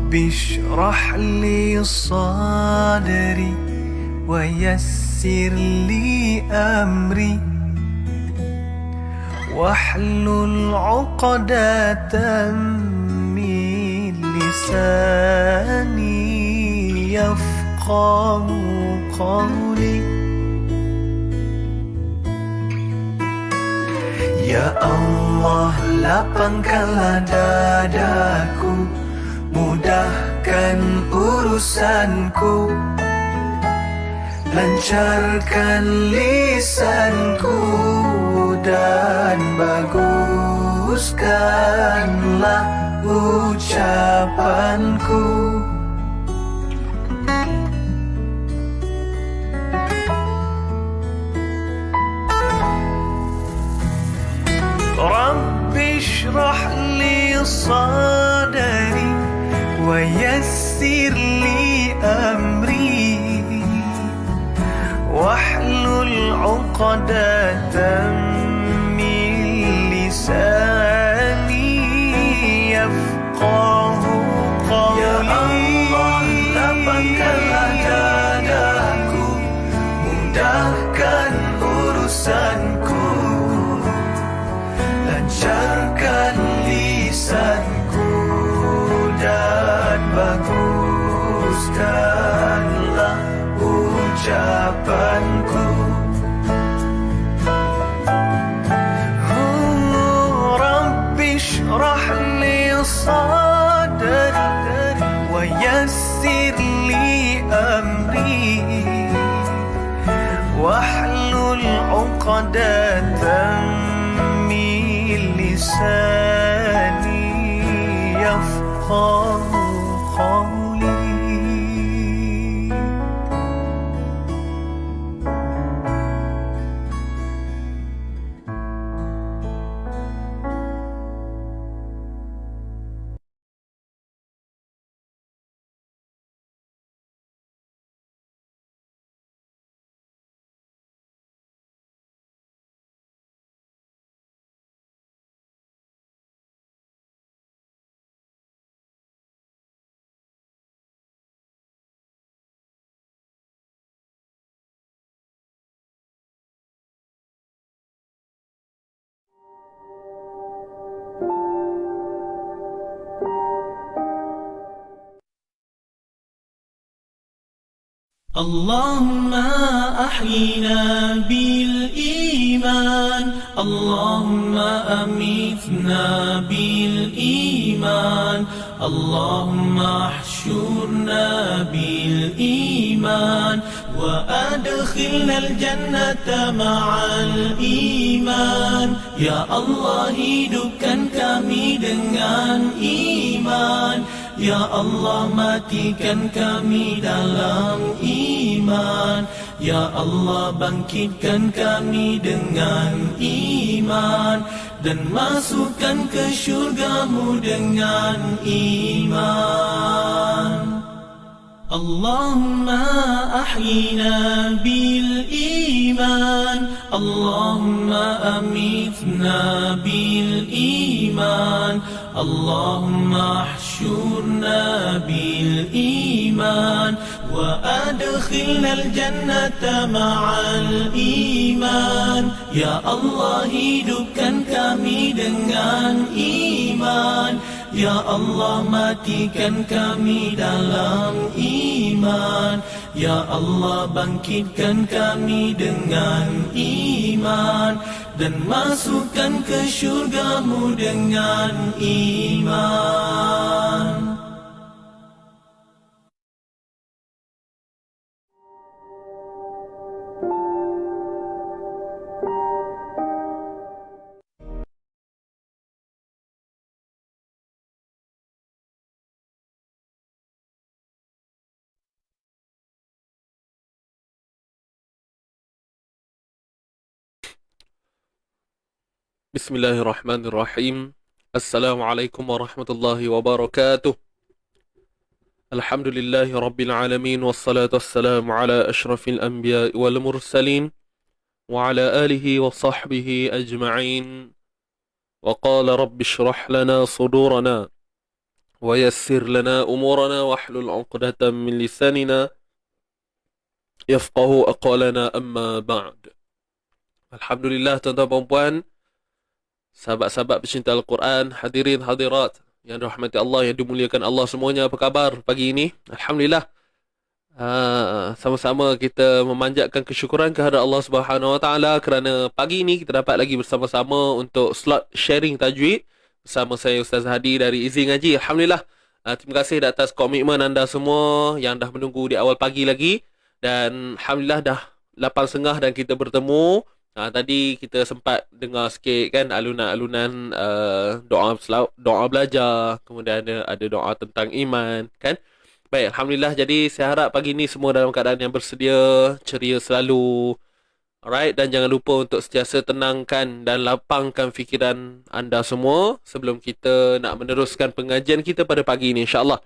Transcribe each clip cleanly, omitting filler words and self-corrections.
رب اشرح لي صدري ويسر لي أمري واحلل عقدة من لساني يفقه قولي. Ya Allah, lapangkanlah dadaku, mudahkan urusanku, lancarkan lisanku, dan baguskanlah ucapanku. Rabbi shrah li sadri wa yassir li amri wahlul 'uqdatam min lisani yafqahu qawli. Ya Allah, lapangkanlah dadaku, mudahkan urusanku, lancarkan lisanku, dan baguskanlah ucapanku. Rabbi shrah li sadri wa yassir li amri wahlul 'uqdatam min lisani yafqahu qawli. اللهم أحينا بالإيمان، اللهم أميتنا بالإيمان، اللهم احشرنا بالإيمان وأدخلنا الجنة مع الإيمان. Ya Allah, hidupkan kami dengan iman. Ya Allah, matikan kami dalam iman. Ya Allah, bangkitkan kami dengan iman, dan masukkan ke syurga-Mu dengan iman. Allahumma ahyina bil iman, Allahumma amitna bil iman, Allahumma ahsyurna bil iman wa adkhilna al jannata ma'al iman. Ya Allah, hidupkan kami dengan iman. Ya Allah, matikan kami dalam iman. Ya Allah, bangkitkan kami dengan iman, dan masukkan ke syurga-Mu dengan iman. Bismillahirrahmanirrahim. Assalamualaikum warahmatullahi wabarakatuh. Alhamdulillahi rabbil alamin, wassalatu wassalamu ala ashrafil anbiya wal mursalin wa ala alihi wa sahbihi ajma'in. Wa qala rabbi shrah lana sudurana ويسر لنا أمورنا واحلل عقدة من لساننا يفقه أقوالنا أما بعد. Alhamdulillah tuan-tuan dan puan, sahabat-sahabat pecinta Al-Quran, hadirin hadirat yang dirahmati Allah, yang dimuliakan Allah semuanya, apa khabar pagi ini? Alhamdulillah. Sama-sama kita memanjatkan kesyukuran kepada Allah Subhanahu Wa Taala kerana pagi ini kita dapat lagi bersama-sama untuk slot sharing tajwid bersama saya Ustaz Hadi dari Easy Ngaji. Alhamdulillah. Terima kasih atas komitmen anda semua yang dah menunggu di awal pagi lagi, dan alhamdulillah dah 8.30 dan kita bertemu. Tadi kita sempat dengar sikit kan alunan-alunan doa belajar, kemudian ada doa tentang iman kan. Baik, alhamdulillah. Jadi saya harap pagi ni semua dalam keadaan yang bersedia, ceria selalu. Alright, dan jangan lupa untuk sentiasa tenangkan dan lapangkan fikiran anda semua sebelum kita nak meneruskan pengajian kita pada pagi ini, insya-Allah.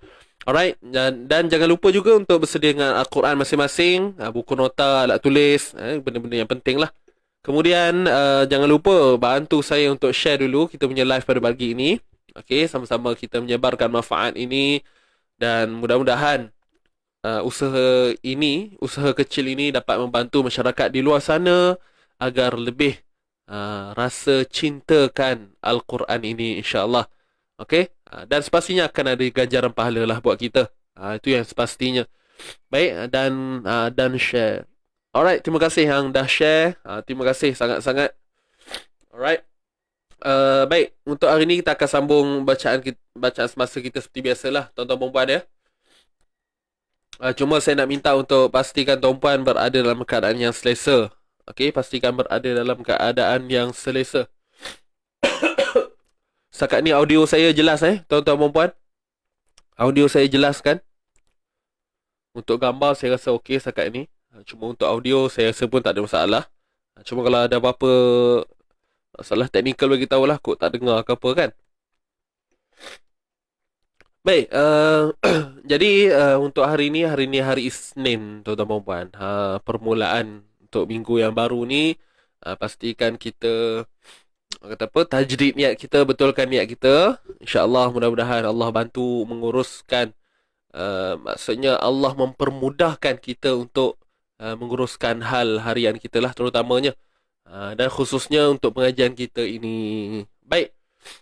Alright, dan jangan lupa juga untuk bersedia dengan Al-Quran masing-masing, buku nota, alat tulis, benda-benda yang penting lah. Kemudian jangan lupa bantu saya untuk share dulu kita punya live pada pagi ini. Okey, sama-sama kita menyebarkan manfaat ini, dan mudah-mudahan usaha kecil ini dapat membantu masyarakat di luar sana agar lebih rasa cintakan Al-Quran ini, insya-Allah. Okey, dan sepastinya akan ada ganjaran pahala lah buat kita. Itu yang sepastinya. Baik, dan share. Alright, terima kasih yang dah share. Terima kasih sangat-sangat. Alright. Baik, untuk hari ini kita akan sambung bacaan semasa kita seperti biasalah, tuan-tuan dan puan ya. Cuma saya nak minta untuk pastikan tuan-puan berada dalam keadaan yang selesa. Okey, pastikan berada dalam keadaan yang selesa. Setakat ni audio saya jelas tuan-tuan dan puan? Audio saya jelas kan? Untuk gambar saya rasa okey setakat ni. Cuma untuk audio saya rasa pun tak ada masalah. Cuma kalau ada apa-apa masalah teknikal bagi tahulah, kok tak dengar ke apa kan. Baik, jadi untuk hari ini hari Isnin tuan-tuan dan puan. Permulaan untuk minggu yang baru ni, pastikan kita tajdid niat kita, betulkan niat kita. InsyaAllah mudah-mudahan Allah bantu menguruskan, maksudnya Allah mempermudahkan kita untuk menguruskan hal harian kita lah terutamanya, dan khususnya untuk pengajian kita ini. Baik,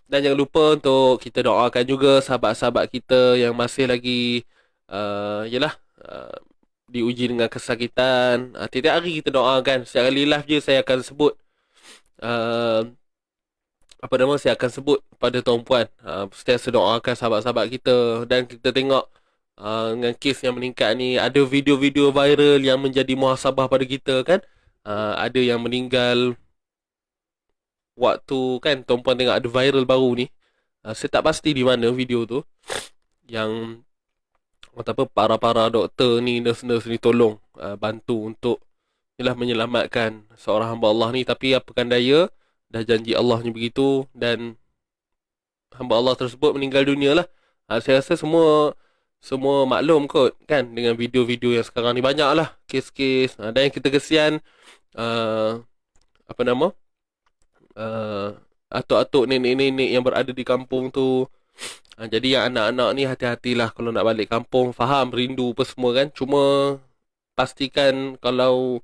dan jangan lupa untuk kita doakan juga sahabat-sahabat kita yang masih lagi diuji dengan kesakitan. Tiap hari kita doakan. Setiap kali live je saya akan sebut saya akan sebut pada tuan-puan, sentiasa doakan sahabat-sahabat kita. Dan kita tengok dengan kes yang meningkat ni, ada video-video viral yang menjadi muhasabah pada kita kan. Ada yang meninggal waktu kan, tuan-puan tengok ada viral baru ni. Saya tak pasti di mana video tu, yang para doktor ni, nurse-nurse ni tolong bantu untuk menyelamatkan seorang hamba Allah ni. Tapi apakan daya, dah janji Allah ni begitu, dan hamba Allah tersebut meninggal dunia lah. Saya rasa semua maklum kot kan, dengan video-video yang sekarang ni banyak lah kes-kes. Dan yang kita kesian, atuk-atuk, nenek-nenek yang berada di kampung tu. Jadi yang anak-anak ni hati-hatilah kalau nak balik kampung. Faham rindu apa semua kan, cuma pastikan kalau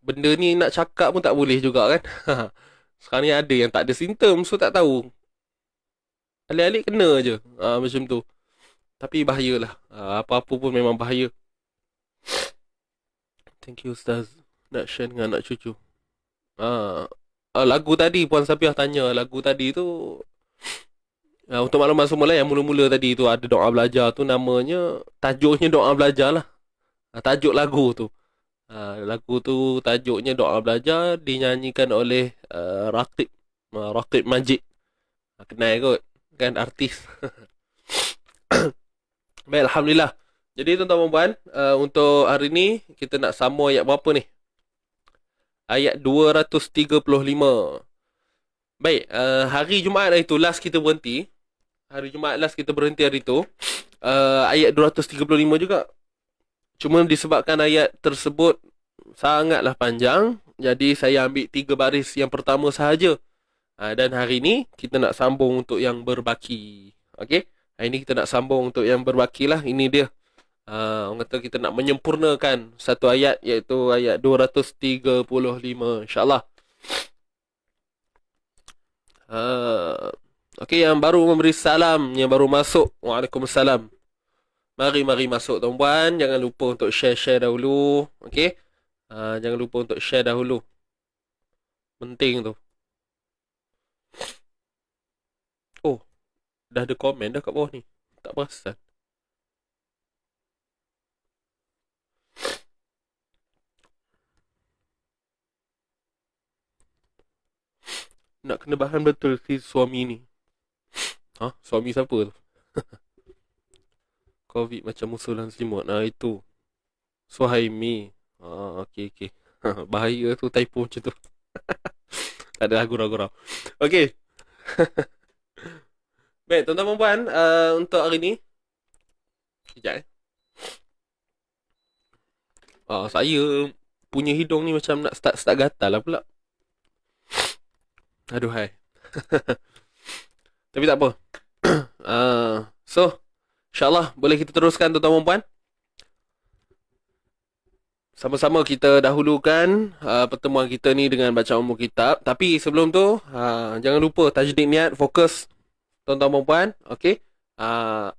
benda ni nak cakap pun tak boleh juga kan. Sekarang ni ada yang tak ada simptom, so tak tahu, alik-alik kena je, macam tu. Tapi bahayalah, apa-apa pun memang bahaya. Thank you Ustaz, nak share dengan anak cucu. Lagu tadi Puan Safiah tanya, lagu tadi tu, untuk maklumat semua lah, yang mula-mula tadi tu ada doa belajar tu, namanya, tajuknya doa belajar lah. Tajuk lagu tu, lagu tu tajuknya doa belajar, dinyanyikan oleh Raqib Majid. Kenal kot kan, artis. Baik, alhamdulillah. Jadi tuan-tuan dan puan, untuk hari ni kita nak sambung ayat berapa ni? Ayat 235. Baik, hari Jumaat hari tu last kita berhenti. Hari Jumaat last kita berhenti hari tu, ayat 235 juga. Cuma disebabkan ayat tersebut sangatlah panjang, jadi saya ambil 3 baris yang pertama sahaja. Dan hari ni kita nak sambung untuk yang berbaki. Okey. Hari ni kita nak sambung untuk yang berbaki lah. Ini dia. Orang kata kita nak menyempurnakan satu ayat, iaitu ayat 235 insya-Allah. Okey, yang baru memberi salam, yang baru masuk, waalaikumsalam. Mari masuk tuan-puan. Jangan lupa untuk share dahulu. Okey. Jangan lupa untuk share dahulu. Penting tu. Oh, dah ada komen dah kat bawah ni. Tak perasan. Nak kena bahan betul si suami ni. Suami siapa tu? Covid macam musuh dalam selimut. Itu Suhaimi. Okey. Bahaya tu typo macam tu. Tak ada gurau-gurau. Okey. Baik, tuan-tuan dan puan, untuk hari ni. Sekejap saya punya hidung ni macam nak start gatal lah pula. Aduh hai. Tapi tak apa. So, insyaAllah boleh kita teruskan tuan-tuan dan puan. Sama-sama kita dahulukan pertemuan kita ni dengan bacaan umum kitab. Tapi sebelum tu, jangan lupa tajdid niat, fokus tuan-tuan dan puan. Okey.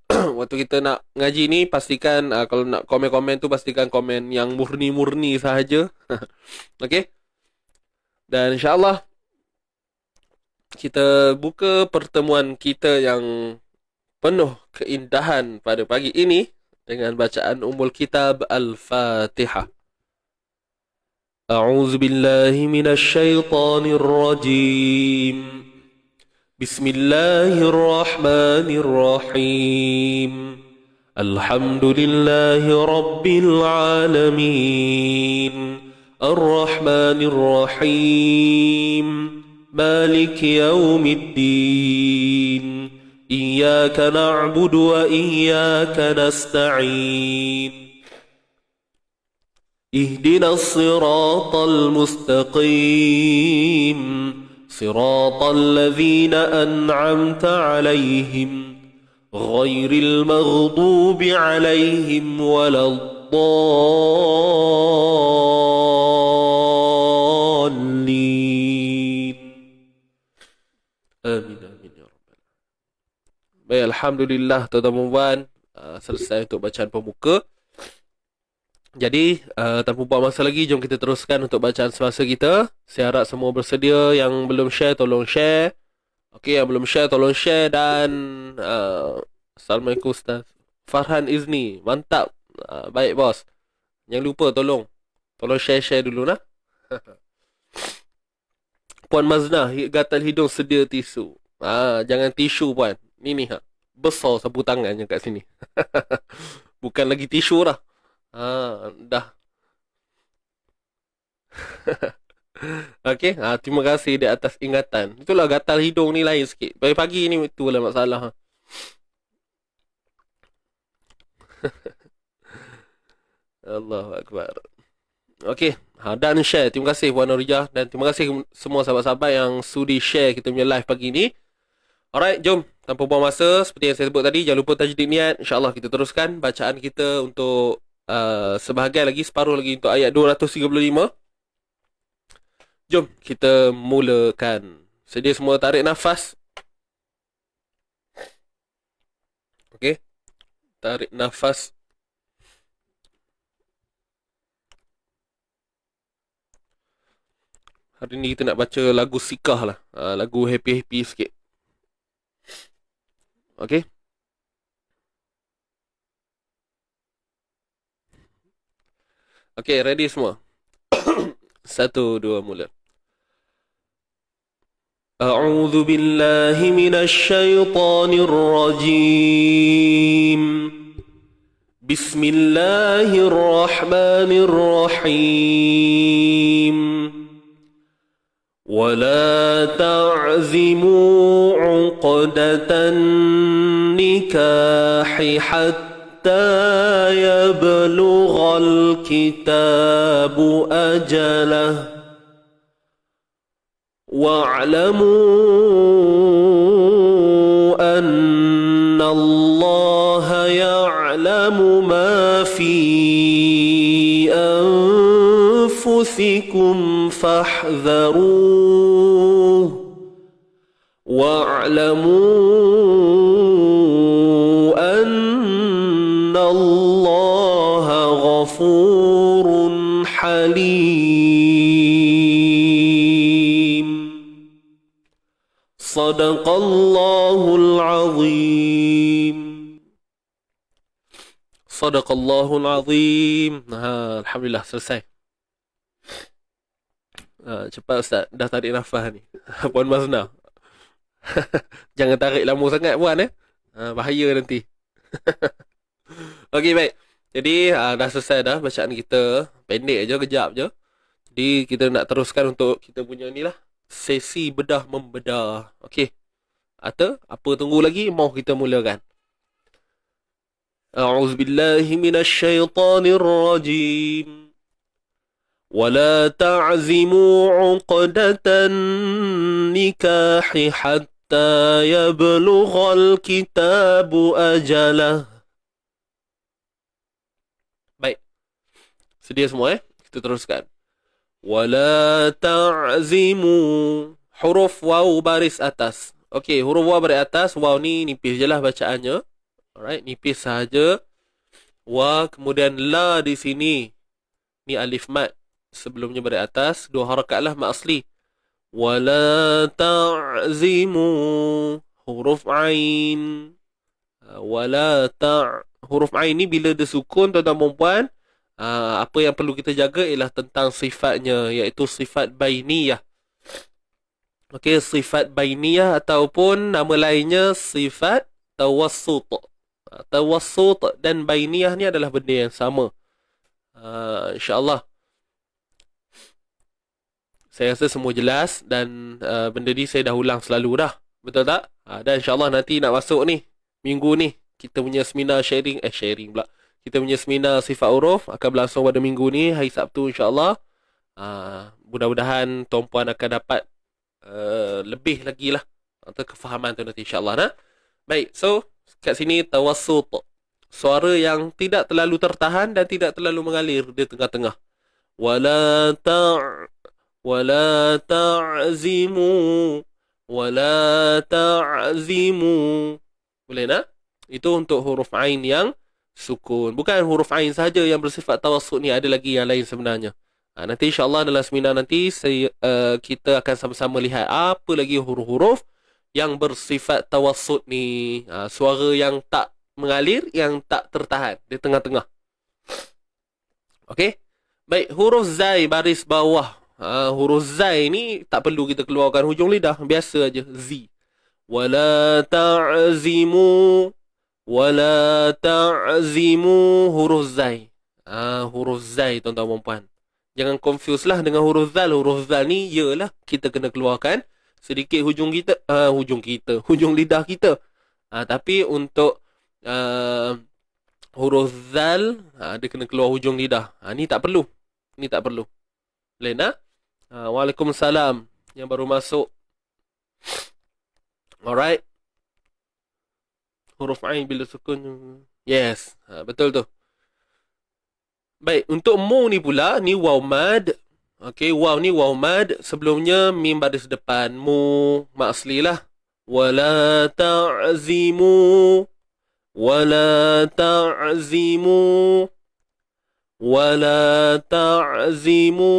Waktu kita nak ngaji ni, pastikan kalau nak komen-komen tu, pastikan komen yang murni-murni sahaja. Okey. Dan insyaAllah kita buka pertemuan kita yang penuh keindahan pada pagi ini dengan bacaan Ummul Kitab Al-Fatihah. A'udzu billahi minasy syaithanir rajim. Bismillahirrahmanirrahim. Alhamdulillahi rabbil alamin. Ar-Rahmanir Rahim. مالك يوم الدين إياك نعبد وإياك نستعين اهدنا الصراط المستقيم صراط الذين أنعمت عليهم غير المغضوب عليهم ولا الضالين. Amin ya rabbal. Baik, alhamdulillah tuan-tuan, selesai untuk bacaan pembuka. Jadi, tanpa buang masa lagi, jom kita teruskan untuk bacaan semasa kita. Saya harap semua bersedia. Yang belum share, tolong share. Okey, yang belum share, tolong share. Dan Assalamualaikum Ustaz Farhan Izni. Mantap. Baik bos. Jangan lupa tolong share dulu nah. Puan Mazna, gatal hidung sedia tisu. Jangan tisu puan. Ni besar sapu tangannya kat sini. Bukan lagi tisu dah. Dah. Okey, terima kasih di atas ingatan. Itulah gatal hidung ni lain sikit. Pagi-pagi ni itulah masalah. Allahu Akbar. Okey, dan share. Terima kasih Puan Norijah dan terima kasih semua sahabat-sahabat yang sudi share kita punya live pagi ni. Alright, jom. Tanpa buang masa, seperti yang saya sebut tadi, jangan lupa tajdid niat. InsyaAllah kita teruskan bacaan kita untuk sebahagian lagi, separuh lagi untuk ayat 235. Jom kita mulakan. Sedia semua tarik nafas. Okey. Tarik nafas. Hari ni kita nak baca lagu Sikah lah. Lagu happy-happy sikit. Okey. Okey, ready semua? 1, 2, mula. A'udzu billahi minasy syaithanir rajim. Bismillahirrahmanirrahim. ولا تعزموا عقدة النكاح حتى يبلغ الكتاب أجله واعلموا أن الله يعلم ما في أنفسكم فاحذروه واعلموا أن الله غفور حليم صدق الله العظيم صدق الله العظيم. Alhamdulillah selesai. Cepat Ustaz, dah tarik nafas ni. Puan Mazna. Jangan tarik lama sangat puan bahaya nanti. Okey, baik. Jadi dah selesai dah bacaan kita. Pendek je, kejap je. Jadi kita nak teruskan untuk kita punya ni lah, sesi bedah membedah. Okey. Atau apa tunggu lagi? Mau kita mulakan. A'udzubillahi minasyaitonir rajim. ولا تعزموا عقدة النكاح حتى يبلغ الكتاب أجله. Baik. Sedia semua Kita teruskan. ولا تعزموا, huruf waw baris atas. Okey, huruf waw baris atas. Waw ni nipis je lah bacaannya. Alright, nipis sahaja. Wa, kemudian la di sini. Ni alif mat. Sebelumnya baris atas. Dua harakat lah mat asli. Wala ta'zimu, huruf ain. Wala huruf ain ni bila dia sukun, tuan-tuan dan puan, apa yang perlu kita jaga ialah tentang sifatnya, iaitu sifat bainiyah. Okey, sifat bainiyah ataupun nama lainnya sifat tawassut. Tawassut dan bainiyah ni adalah benda yang sama. InsyaAllah saya rasa semua jelas dan benda ni saya dah ulang selalu dah. Betul tak? Dan insyaAllah nanti nak masuk ni, minggu ni, kita punya seminar sharing pula. Kita punya seminar sifat huruf akan berlangsung pada minggu ni, hari Sabtu insyaAllah. Mudah-mudahan tuan-puan akan dapat lebih lagi lah atau kefahaman tu nanti insyaAllah. Nah? Baik, so kat sini tawassut. Suara yang tidak terlalu tertahan dan tidak terlalu mengalir di tengah-tengah. Wala ta'zimu, wala ta'zimu. Boleh nak? Itu untuk huruf ain yang sukun. Bukan huruf ain sahaja yang bersifat tawassut ni, ada lagi yang lain sebenarnya. Nanti insyaAllah dalam seminar nanti kita akan sama-sama lihat apa lagi huruf-huruf yang bersifat tawassut ni. Suara yang tak mengalir, yang tak tertahan di tengah-tengah. Okey? Baik, huruf zai baris bawah. Huruf zai ni tak perlu kita keluarkan hujung lidah, biasa aja, z. Wala ta'zimu, wala ta'zimu, huruf zai. Huruf zai tuan-tuan dan puan. Jangan confuse lah dengan huruf zal. Huruf zal ni ialah kita kena keluarkan sedikit hujung kita, hujung lidah kita. Tapi untuk huruf zal, dia kena keluar hujung lidah. Ni tak perlu. Ni tak perlu. Boleh nak? Waalaikumsalam. Yang baru masuk. Alright. Huruf ain bila sukun. Yes. Betul tu. Baik. Untuk mu ni pula. Ni waw mad. Okay. Waw ni waw mad. Sebelumnya mim baris depan. Mu. Mak asli lah. Wala ta'zimu. Wala ta'zimu. Wala ta'zimu.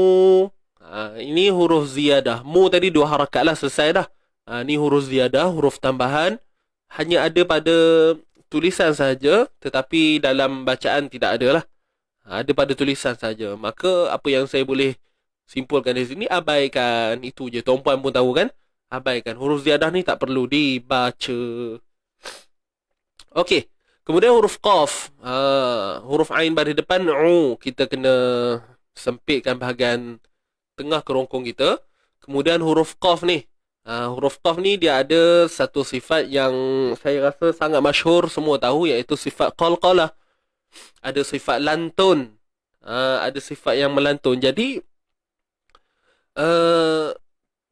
Ini huruf ziyadah. Mu tadi dua harakat lah, selesai dah. Ini huruf ziyadah, huruf tambahan. Hanya ada pada tulisan saja, tetapi dalam bacaan tidak ada lah. Ada pada tulisan saja. Maka apa yang saya boleh simpulkan di sini, abaikan. Itu je. Tuan-puan pun tahu kan? Abaikan. Huruf ziyadah ni tak perlu dibaca. Okey. Kemudian huruf qaf. Huruf ain baris depan, kita kena sempitkan bahagian tengah kerongkong kita. Kemudian huruf qaf ni. Huruf qaf ni dia ada satu sifat yang saya rasa sangat masyhur, semua tahu, iaitu sifat qalqalah. Ada sifat lantun. Ada sifat yang melantun. Jadi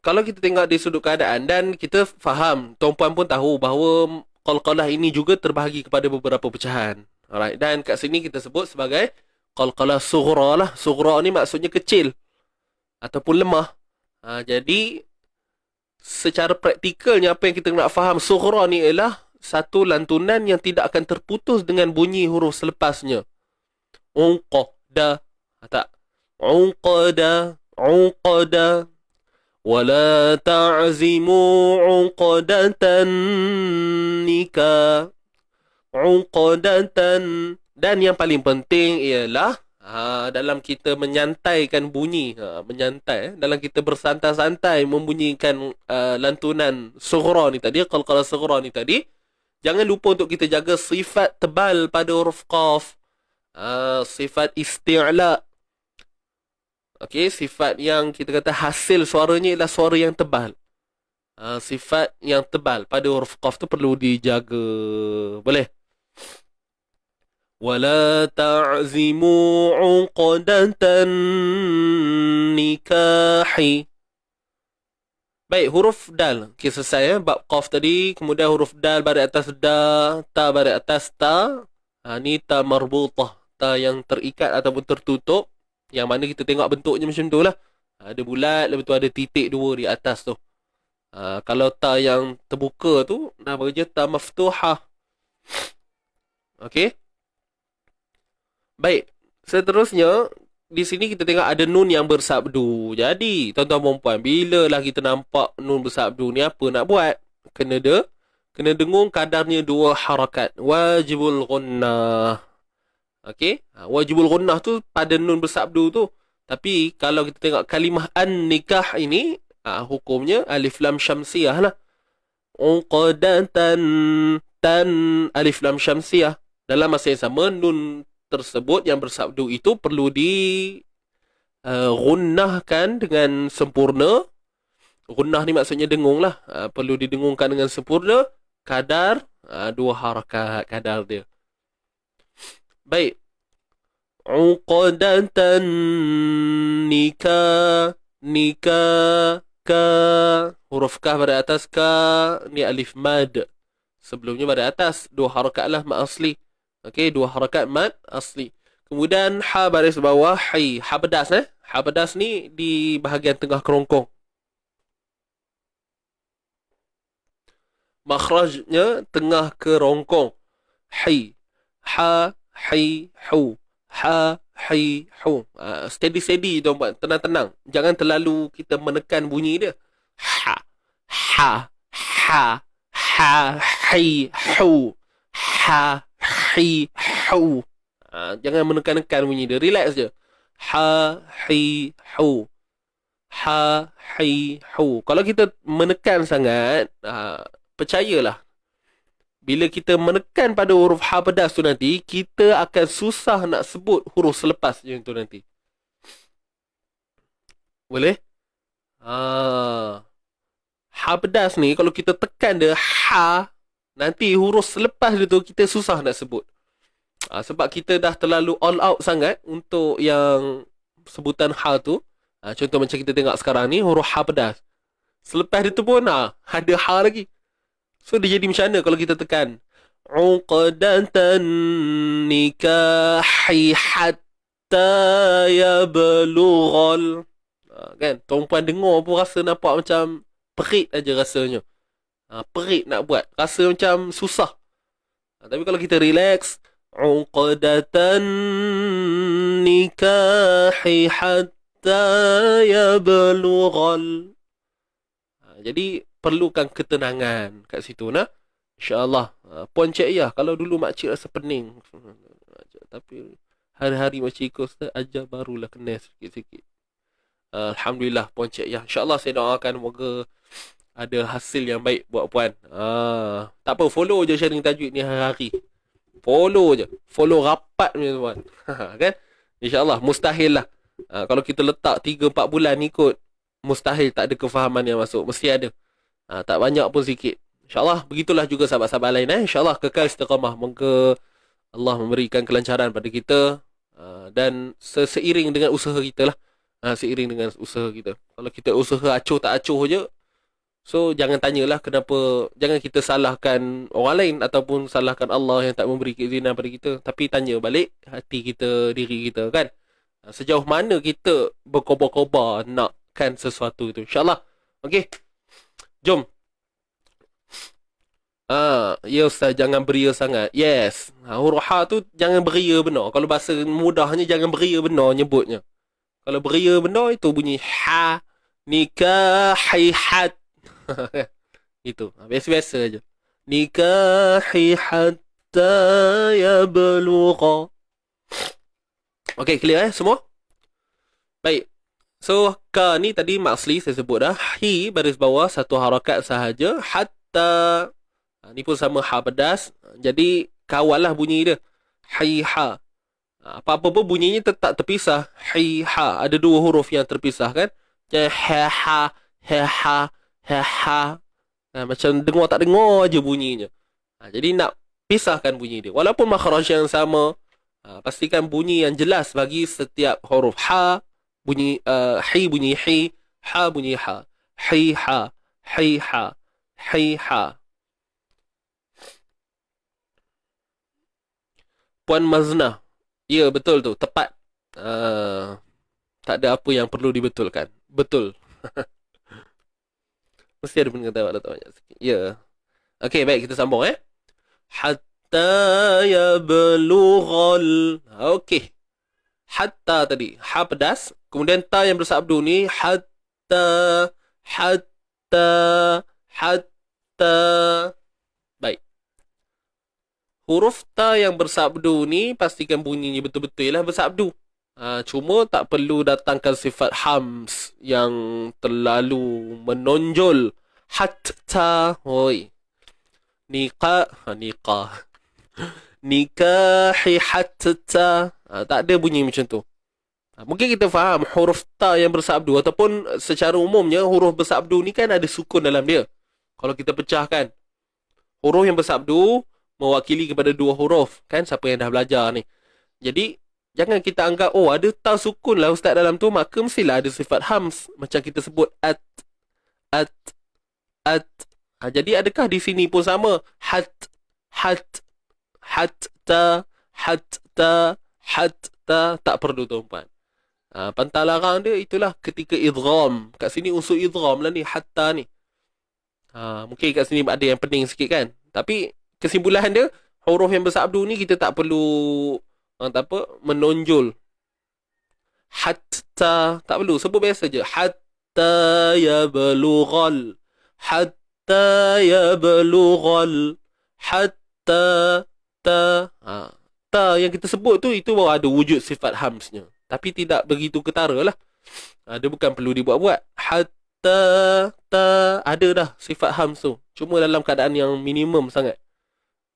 kalau kita tengok dari sudut keadaan dan kita faham, tuan-puan pun tahu bahawa qalqalah ini juga terbahagi kepada beberapa pecahan. Alright, dan kat sini kita sebut sebagai qalqalah sughra lah. Sughra ni maksudnya kecil ataupun lemah. Jadi secara praktikalnya apa yang kita nak faham, sughra ni ialah satu lantunan yang tidak akan terputus dengan bunyi huruf selepasnya. Unqada, tak? Unqada, unqada. ولا تعزموا عقدة النكاح عقدة. Dan yang paling penting ialah dalam kita menyantaikan bunyi, menyantai, dalam kita bersantai-santai membunyikan lantunan sughra ni tadi, qalqalah sughra ni tadi, jangan lupa untuk kita jaga sifat tebal pada huruf qaf, sifat isti'la. Okey, sifat yang kita kata hasil suaranya ialah suara yang tebal. Sifat yang tebal pada huruf qaf tu perlu dijaga. Boleh? Wala ta'zimu 'uqdatan nikahi. Baik, huruf dal. Okey, selesai bab qaf tadi. Kemudian huruf dal baris atas da, ta baris atas ta. Ni ta marbutah, ta yang terikat ataupun tertutup. Yang mana kita tengok bentuknya macam tu lah. Ada bulat, lepas tu ada titik dua di atas tu. Kalau ta yang terbuka tu, nama je ta maftuhah. Okey. Baik. Seterusnya, di sini kita tengok ada nun yang bersabdu. Jadi, tuan-tuan dan puan, bila lah kita nampak nun bersabdu ni, apa nak buat? Kena dengung kadarnya 2 harakat. Wajibul ghunnah. Okey, wajibul ghunnah tu pada nun bersabdu tu. Tapi kalau kita tengok kalimah an-nikah ini, hukumnya alif lam syamsiyah lah. Uqdatan, tan alif lam syamsiyah. Dalam masa yang sama, nun tersebut yang bersabdu itu perlu di ghunnahkan dengan sempurna. Ghunnah ni maksudnya dengung lah. Perlu didengungkan dengan sempurna. Kadar 2 harakat kadar dia. Baik. Uqdatan nikah, nikah, ka. Huruf ka pada atas ka. Ni alif mad. Sebelumnya pada atas 2 harakat lah mad asli. Okey, 2 harakat mad asli. Kemudian ha baris bawah hi. Ha pedas Ha pedas ni di bahagian tengah kerongkong. Makhrajnya tengah kerongkong. Hi. Ha, hi, hu. Ha, hi, hu. Steady tuan-puan. Tenang-tenang. Jangan terlalu kita menekan bunyi dia. Ha, ha, ha, ha, hi, hu. Ha, hi, hu. Jangan menekan-nekan bunyi dia. Relax je. Ha, hi, hu. Ha, hi, hu. Kalau kita menekan sangat, percayalah, bila kita menekan pada huruf ha pedas tu nanti, kita akan susah nak sebut huruf selepas je tu nanti. Boleh? Ha pedas ni, kalau kita tekan dia ha, nanti huruf selepas dia tu kita susah nak sebut. Sebab kita dah terlalu all out sangat untuk yang sebutan ha tu. Contoh macam kita tengok sekarang ni, huruf ha pedas. Selepas dia tu pun ada ha lagi. So dia jadi macam mana kalau kita tekan uqdatan nikahi hatta yablughal. Kan? Tuan-puan dengar pun rasa nampak macam perit aja rasanya. Perit nak buat. Rasa macam susah. Tapi kalau kita relax, uqdatan nikahi hatta yablughal. Jadi perlukan ketenangan kat situ nah. InsyaAllah. Puan Cik Yah, kalau dulu makcik rasa pening. Tapi hari-hari makcik ikut Ustaz, ajar barulah kena sikit-sikit. Alhamdulillah Puan Cik Yah. InsyaAllah saya doakan moga ada hasil yang baik buat puan. Tak apa, follow je sharing tajwid ni hari-hari. Follow je. Follow rapat punya tuan. Kan? InsyaAllah. Mustahil lah. Kalau kita letak 3-4 bulan ikut, mustahil tak ada kefahaman yang masuk. Mesti ada. Tak banyak pun sikit. InsyaAllah begitulah juga sahabat-sahabat lain. InsyaAllah kekal istiqamah. Moga Allah memberikan kelancaran pada kita. Dan seiring dengan usaha kita lah. seiring dengan usaha kita. Kalau kita usaha acuh tak acuh je, so jangan tanyalah kenapa, jangan kita salahkan orang lain ataupun salahkan Allah yang tak memberi keizinan pada kita, tapi tanya balik hati kita, diri kita kan. Sejauh mana kita berkobar-kobar nakkan sesuatu itu, insyaAllah. Okey, jom. Ya Ustaz, jangan beria sangat. Yes, huruf ha tu jangan beria benar. Kalau bahasa mudahnya jangan beria benar nyebutnya. Kalau beria benar itu bunyi ha, nikahihat. Itu biasa-biasa aja. Nikahi hatta yablugha. Okey, clear semua? Baik. So ka ni tadi mak asli saya sebut dah. Hi baris bawah satu harakat sahaja. Hatta, ni pun sama ha pedas. Jadi kawal lah bunyi dia. Hi ha. Apa-apa pun bunyinya tetap terpisah. Hi ha. Ada dua huruf yang terpisah kan. Jadi ha ha ha ha ha ha. Macam dengar tak dengar je bunyinya. Jadi nak pisahkan bunyi dia. Walaupun makhraj yang sama, pastikan bunyi yang jelas bagi setiap huruf. Ha bunyi hi bunyi hi, ha bunyi ha. Hi ha, hi ha, hi ha. Puan Maznah. Ya, betul tu, tepat. Tak ada apa yang perlu dibetulkan. Betul. Mesti ada benda kata tak banyak sikit. Ya. Okey, baik, kita sambung Hatta yablughal. Okey. Hatta tadi, ha pedas. Kemudian ta yang bersabdu ni hatta, hatta, hatta. Baik. Huruf ta yang bersabdu ni pastikan bunyinya betul-betul lah bersabdu. Cuma tak perlu datangkan sifat hams yang terlalu menonjol. Hatta, oi. Nikah. Nikahi hatta. Tak ada bunyi macam tu. Mungkin kita faham huruf ta yang bersabdu, ataupun secara umumnya huruf bersabdu ni kan ada sukun dalam dia. Kalau kita pecahkan, huruf yang bersabdu mewakili kepada dua huruf. Kan siapa yang dah belajar ni. Jadi jangan kita anggap ada ta sukun lah ustaz dalam tu, maka mestilah ada sifat hams. Macam kita sebut at. Jadi adakah di sini pun sama? Hatta. Tak perlu tuan-puan. Pantang larang dia itulah ketika idgham. Kat sini unsur idgham lah ni, hatta ni. Mungkin kat sini ada yang pening sikit kan. Tapi kesimpulan dia, huruf yang bersabdu ni kita tak perlu menonjol. Hatta, tak perlu, sebut biasa je. Hatta yablughal. Hatta yablughal. Hatta ta yang kita sebut tu, itu baru ada wujud sifat hamsnya. Tapi tidak begitu ketara lah. Dia bukan perlu dibuat-buat. Hatta ta, ada dah sifat hams tu. Cuma dalam keadaan yang minimum sangat.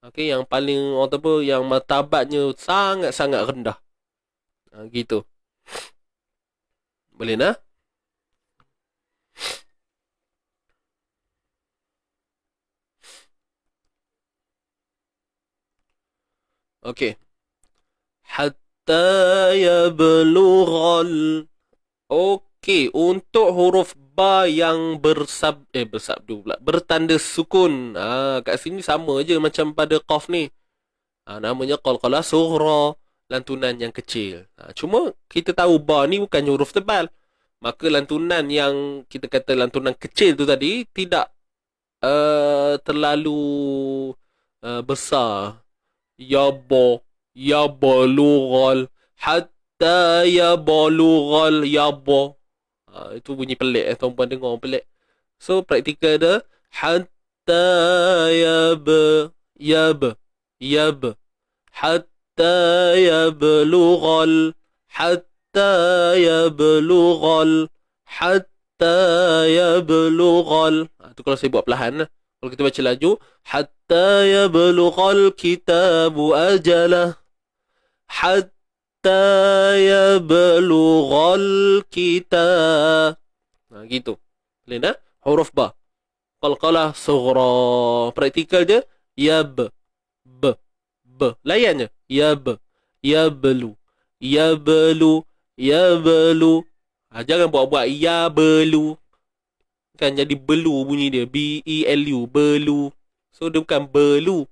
Okey, yang paling yang martabatnya sangat-sangat rendah. Gitu. Boleh nah? Okey. Hatta yablughal. Okey, untuk huruf ba yang bersabdu pula, bertanda sukun. Kat sini sama je macam pada qaf ni. Namanya qalqalah sughra, lantunan yang kecil. Cuma kita tahu ba ni bukan huruf tebal. Maka lantunan yang kita kata lantunan kecil tu tadi tidak terlalu besar. Ya balughal, hatta ya balughal, ya ba. Itu bunyi pelik tuan-puan dengar pelik. So praktikal dia hatta yab hatta yablughal, hatta yablughal, hatta yablughal. Itu kalau saya buat perlahan lah. Kalau kita baca laju, hatta yablughal kitabu ajalah, hatta yablughal kitab. Gitu. Boleh tak? Huruf ba. Qalqalah sughra. Praktikal je. Yab. B. Layan je. Yab. Yablu. Yablu. Jangan buat-buat ya belu. Kan jadi belu bunyi dia. B-E-L-U. Belu. So dia bukan belu.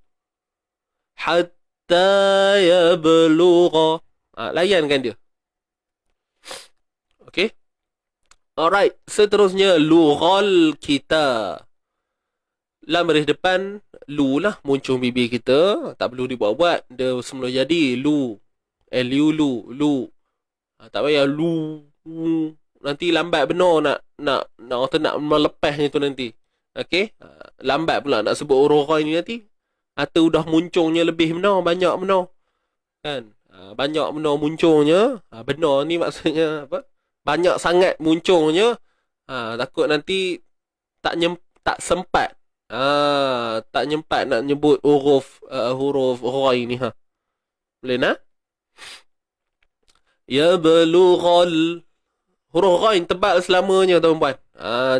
Hatta yablugha. Layankan dia. Okay. Alright. Seterusnya. Lughal kita. Lam baris depan. Lu lah. Muncung bibir kita. Tak perlu dibuat-buat. Dia semula jadi. Lu. L-U. Lu. Tak payah lu. Nanti lambat benar nak melepasnya tu nanti. Okey? Lambat pula nak sebut huruf ghain ni nanti. Atau udah muncungnya lebih benar, banyak benar. Kan? Banyak benar muncungnya. Benar ni maksudnya apa? Banyak sangat muncungnya. Takut nanti tak sempat. Tak nyempat nak nyebut huruf ghain ni Boleh nak? Ya belughal. Huruf ghain tebal selamanya tuan-puan.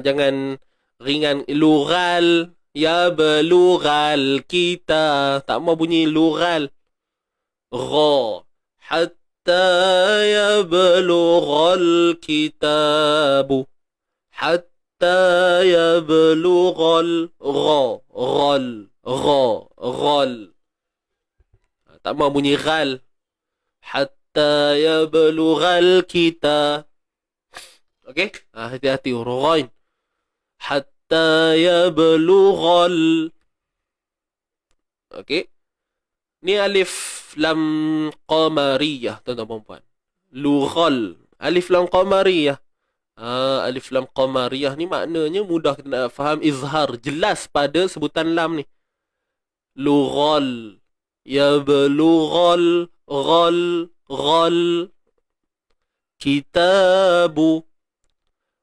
Jangan ringan. Lughal. Ya belughal kita. Tak mau bunyi lughal. Gha. Hatta ya belughal kitabu. Hatta ya belughal gha. Ghal. Tak mau bunyi ghal. Hatta ya belughal kita. Okey? Hati-hati huruf ghain. Hatta yablughal. Okey? Ni alif lam qamariyah, tuan-tuan puan. Lughal. Alif lam qamariyah. Alif lam qamariyah ni maknanya mudah kita nak faham, izhar, jelas pada sebutan lam ni. Lughal. Yablughal. Ghal. Kitabu.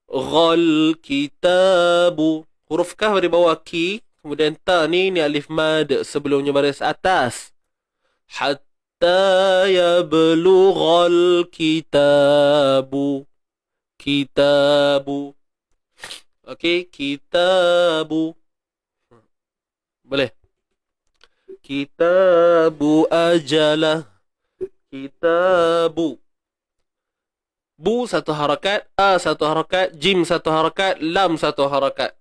Ghal kitabu. Huruf kaf di bawah ki. Kemudian ta ni alif mad sebelumnya baris atas. Hatta yablughal kitabu. Kitabu. Okey, kitabu. Boleh. Kitabu ajalah. Kitabu. Bu satu harakat, a satu harakat, jim satu harakat, lam satu harakat.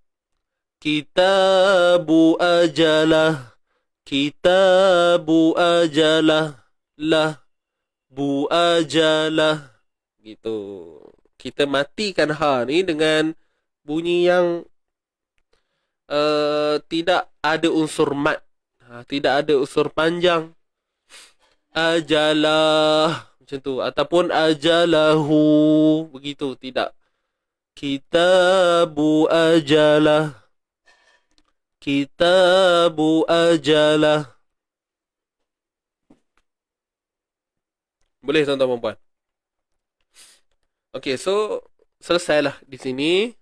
Kitabu ajalah. Kitabu ajalah. Lah. Bu ajalah. Gitu. Kita matikan ha ni dengan bunyi yang tidak ada unsur mat. Tidak ada unsur panjang. Ajalah. Macam tu. Ataupun ajalahu. Begitu. Tidak. Kitabu ajalah. Kitabu ajalah. Boleh tuan-tuan dan puan? Okey, so selesailah di sini.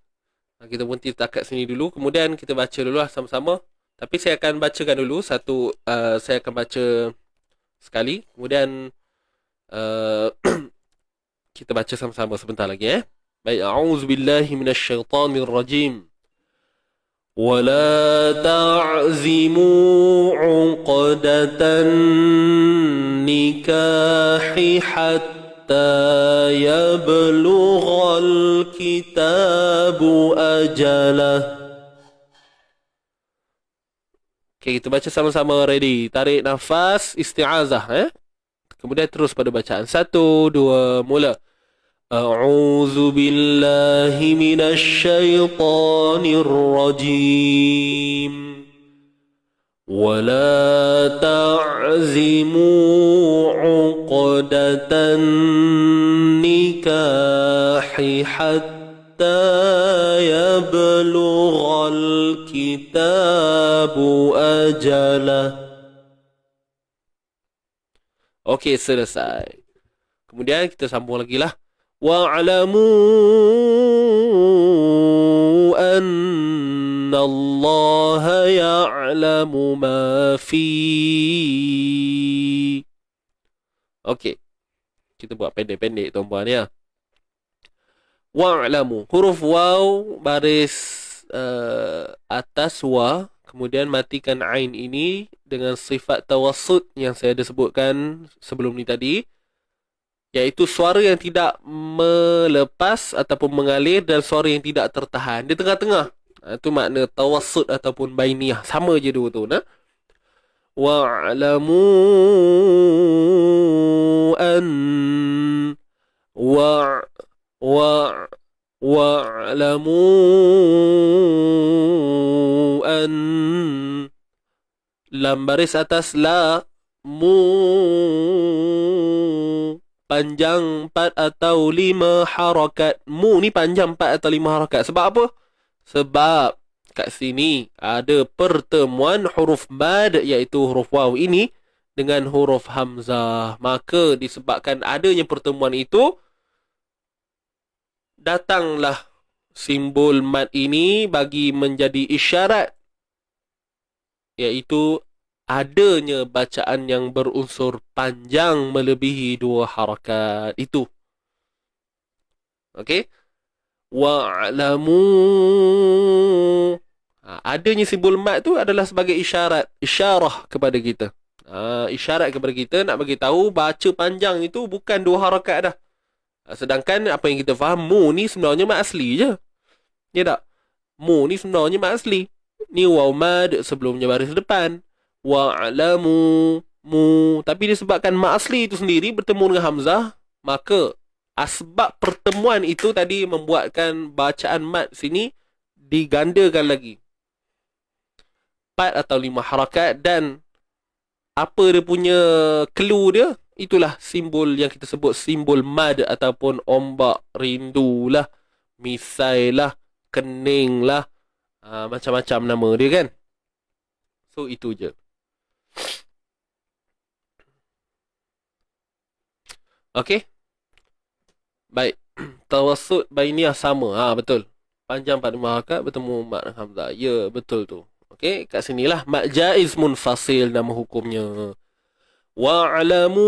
Kita berhenti setakat sini dulu. Kemudian kita baca dulu lah sama-sama. Tapi saya akan bacakan dulu satu. Saya akan baca sekali. Kemudian kita baca sama-sama sebentar lagi. Baik, a'udzubillahi minasyaitonirrajim. ولا تعزموا عقدة النكاح حتى يبلغ الكتاب أجله. Okay, kita baca sama-sama. Ready? Tarik nafas, isti'azah. Kemudian terus pada bacaan. 1, 2, mula. أعوذ بالله من الشيطان الرجيم ولا تعزموا عقدة النكاح حتى يبلغ الكتاب أجله. Okey, selesai. Kemudian kita sambung lagi lah. وَاعْلَمُوا أَنَّ اللَّهَ يَعْلَمُ مَا فِي. Okey. Kita buat pendek-pendek tuan-puan ya. Wa'lamu. Huruf waw baris atas wa. Kemudian matikan ain ini dengan sifat tawassut yang saya ada sebutkan sebelum ni tadi. Iaitu suara yang tidak melepas ataupun mengalir dan suara yang tidak tertahan. Dia tengah-tengah. Itu makna tawassut ataupun bainiyah. Sama je dua tu. Nah. Wa'lamu an wa wa wa'lamu an lam baris atas la mu panjang 4 atau 5 harakat. Mu ni panjang 4 atau 5 harakat. Sebab apa? Sebab kat sini ada pertemuan huruf mad iaitu huruf waw ini dengan huruf hamzah. Maka disebabkan adanya pertemuan itu, datanglah simbol mad ini bagi menjadi isyarat iaitu adanya bacaan yang berunsur panjang melebihi 2 harakat itu. Okey? Wa'lamu. Adanya simbol mat tu adalah sebagai isyarah kepada kita. Isyarat kepada kita nak bagi tahu baca panjang itu bukan 2 harakat dah. Sedangkan apa yang kita faham, mu ni sebenarnya mat asli je. Ya tak? Mu ni sebenarnya mat asli. Ni waw mad sebelumnya baris depan. Wa'lamu mu. Tapi disebabkan mat asli itu sendiri bertemu dengan hamzah, maka asbab pertemuan itu tadi membuatkan bacaan mat sini digandakan lagi 4 atau 5 harakat. Dan apa dia punya clue dia, itulah simbol yang kita sebut simbol mad ataupun ombak rindu lah, misai lah, kening lah, macam-macam nama dia kan. So itu je. Okey. Baik. Tawassut bainiyah sama. Betul. Panjang 4 harakat bertemu mat hamzah. Ya, betul tu. Okey, kat sinilah mat jaiz munfasil nama hukumnya. Wa'lamu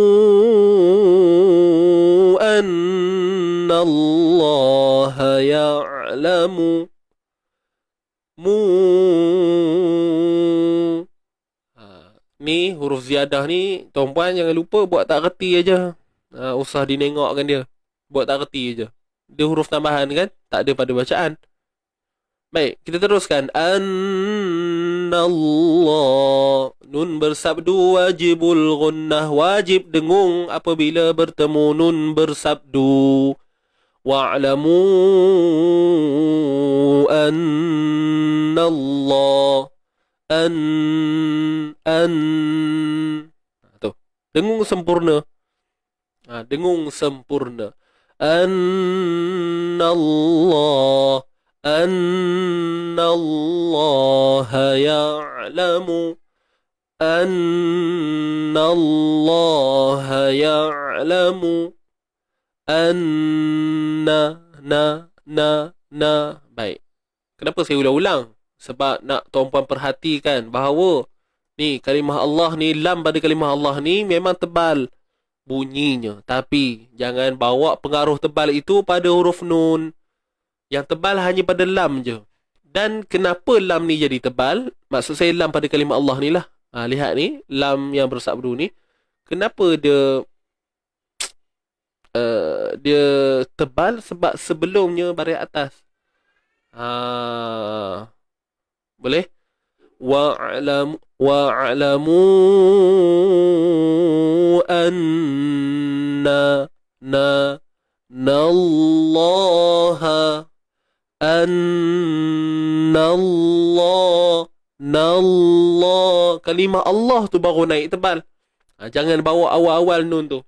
anna Allah ya'lamu mu. Ni huruf ziyadah ni, tuan-puan jangan lupa buat tak reti aja. Usah dinengokkan dia. Buat tak reti aja. Dia huruf tambahan kan, tak ada pada bacaan. Baik, kita teruskan. Annallah. Nun bersabdu wajibul gunnah. Wajib dengung apabila bertemu nun bersabdu. Wa'lamu annallah. Tu. Dengung sempurna. Dengung sempurna. Annallah. Annallaha ya'lamu. Annallaha ya'lamu. Baik. Kenapa saya ulang-ulang? Sebab nak tuan-puan perhatikan bahawa ni kalimah Allah ni, lam pada kalimah Allah ni memang tebal bunyinya. Tapi jangan bawa pengaruh tebal itu pada huruf nun. Yang tebal hanya pada lam je. Dan kenapa lam ni jadi tebal? Maksud saya lam pada kalimah Allah ni lah. Lihat ni, lam yang bersabdu ni. Kenapa dia tebal? Sebab sebelumnya baris atas. Boleh? Wa'lamu anna nallaha nallah. Kalimah Allah tu baru naik tebal. Jangan bawa awal-awal nun tu.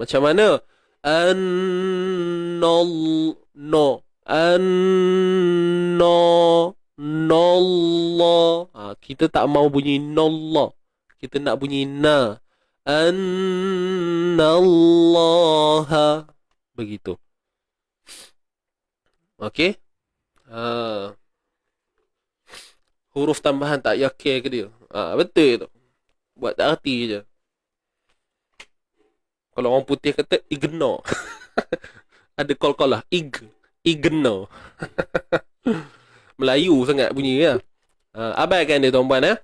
Macam mana? Nallah. Kita tak mau bunyi nallah. Kita nak bunyi na. Annallaha. Begitu. Okey. Huruf tambahan tak yakin ke dia? Betul tu. Buat tak erti je. Kalau orang putih kata ignore. Ada call lah. Ignore. Melayu sangat bunyi ya. Abaikan dia tuan-puan ya.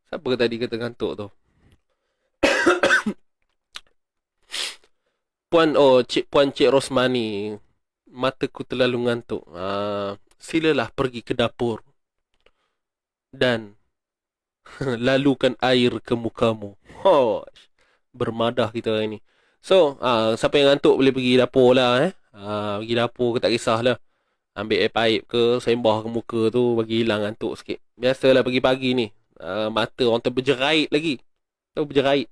Siapa tadi kata ngantuk tu? Puan Cik Rosmani, mataku terlalu ngantuk. Silalah pergi ke dapur dan lalukan air ke mukamu. Bermadah kita hari ni. So, siapa yang ngantuk boleh pergi dapur lah. Pergi dapur ke tak kisahlah. Ambil air paip ke, sembah ke muka tu, bagi hilang ngantuk sikit. Biasalah pagi-pagi ni. Mata orang tu berjerait lagi. Tahu berjerait.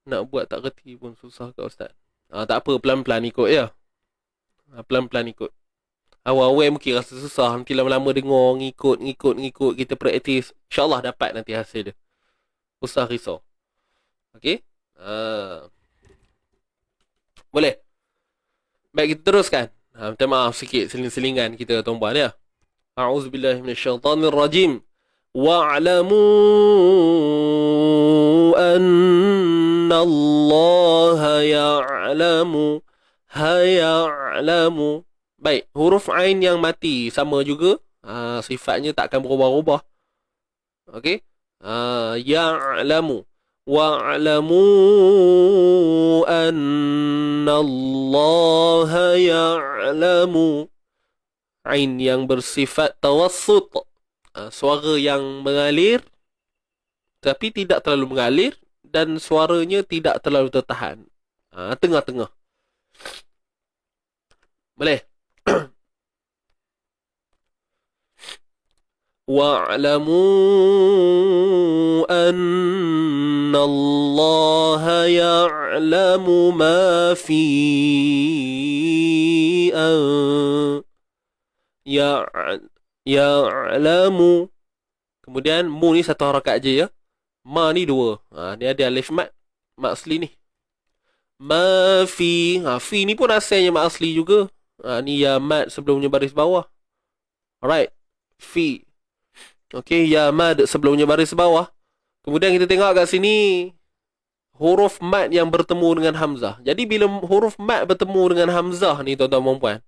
Nak buat tak reti pun susah ke Ustaz. Tak apa, pelan-pelan ikut ya. Pelan-pelan ikut. Awal-awal mungkin rasa susah. Nanti lama-lama dengar, ngikut. Kita praktis. InsyaAllah dapat nanti hasil dia. Usah risau. Okay? Boleh? Baik, kita teruskan. Minta maaf sikit seling-selingan kita tuan-puan ya. A'udzubillahi minasyaitanirrajim. Wa'lamu anna Allah ya'lamu haya'lamu. Baik, huruf Ain yang mati sama juga. Sifatnya tak akan berubah-ubah. Okey? Ya'lamu. Wa'lamu anna Allah ya'lamu. Ain yang bersifat tawassut. Suara yang mengalir tapi tidak terlalu mengalir dan suaranya tidak terlalu tertahan. Tengah-tengah. Boleh? Wa'lamu anna Allah ya'lamu ma fi ya'lamu. Kemudian mu ni satu harakat je ya. Ma ni dua. Ni ada alif mat asli ni. Ma fi. Fi ni pun asalnya mat asli juga. Ni ya mat sebelumnya baris bawah. Alright. Fi. Okey, ya mad sebelumnya baris bawah. Kemudian kita tengok kat sini huruf mat yang bertemu dengan hamzah. Jadi bila huruf mat bertemu dengan hamzah ni tuan-tuan dan puan,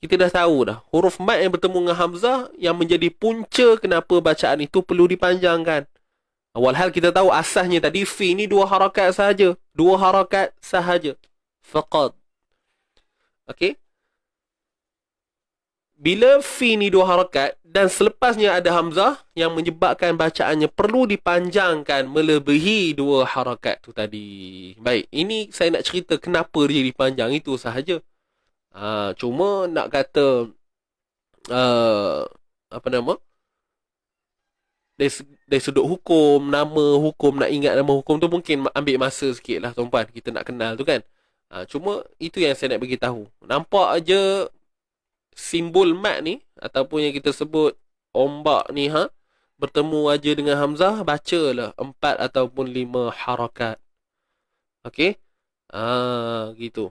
kita dah tahu dah huruf mat yang bertemu dengan hamzah yang menjadi punca kenapa bacaan itu perlu dipanjangkan. Walhal kita tahu asasnya tadi fi ni dua harakat sahaja. Dua harakat sahaja. Faqad. Okey. Bila fi ni dua harakat dan selepasnya ada hamzah yang menyebabkan bacaannya perlu dipanjangkan melebihi dua harakat tu tadi. Baik, ini saya nak cerita kenapa dia dipanjang itu sahaja. Cuma nak kata apa nama? Dari sudut hukum, nama hukum, nak ingat nama hukum tu mungkin ambil masa sikit lah tuan-puan. Kita nak kenal tu kan. Cuma itu yang saya nak bagi tahu. Nampak aja simbol mat ni ataupun yang kita sebut ombak ni bertemu aja dengan hamzah, bacalah 4 ataupun 5 harakat. Okey? Gitu.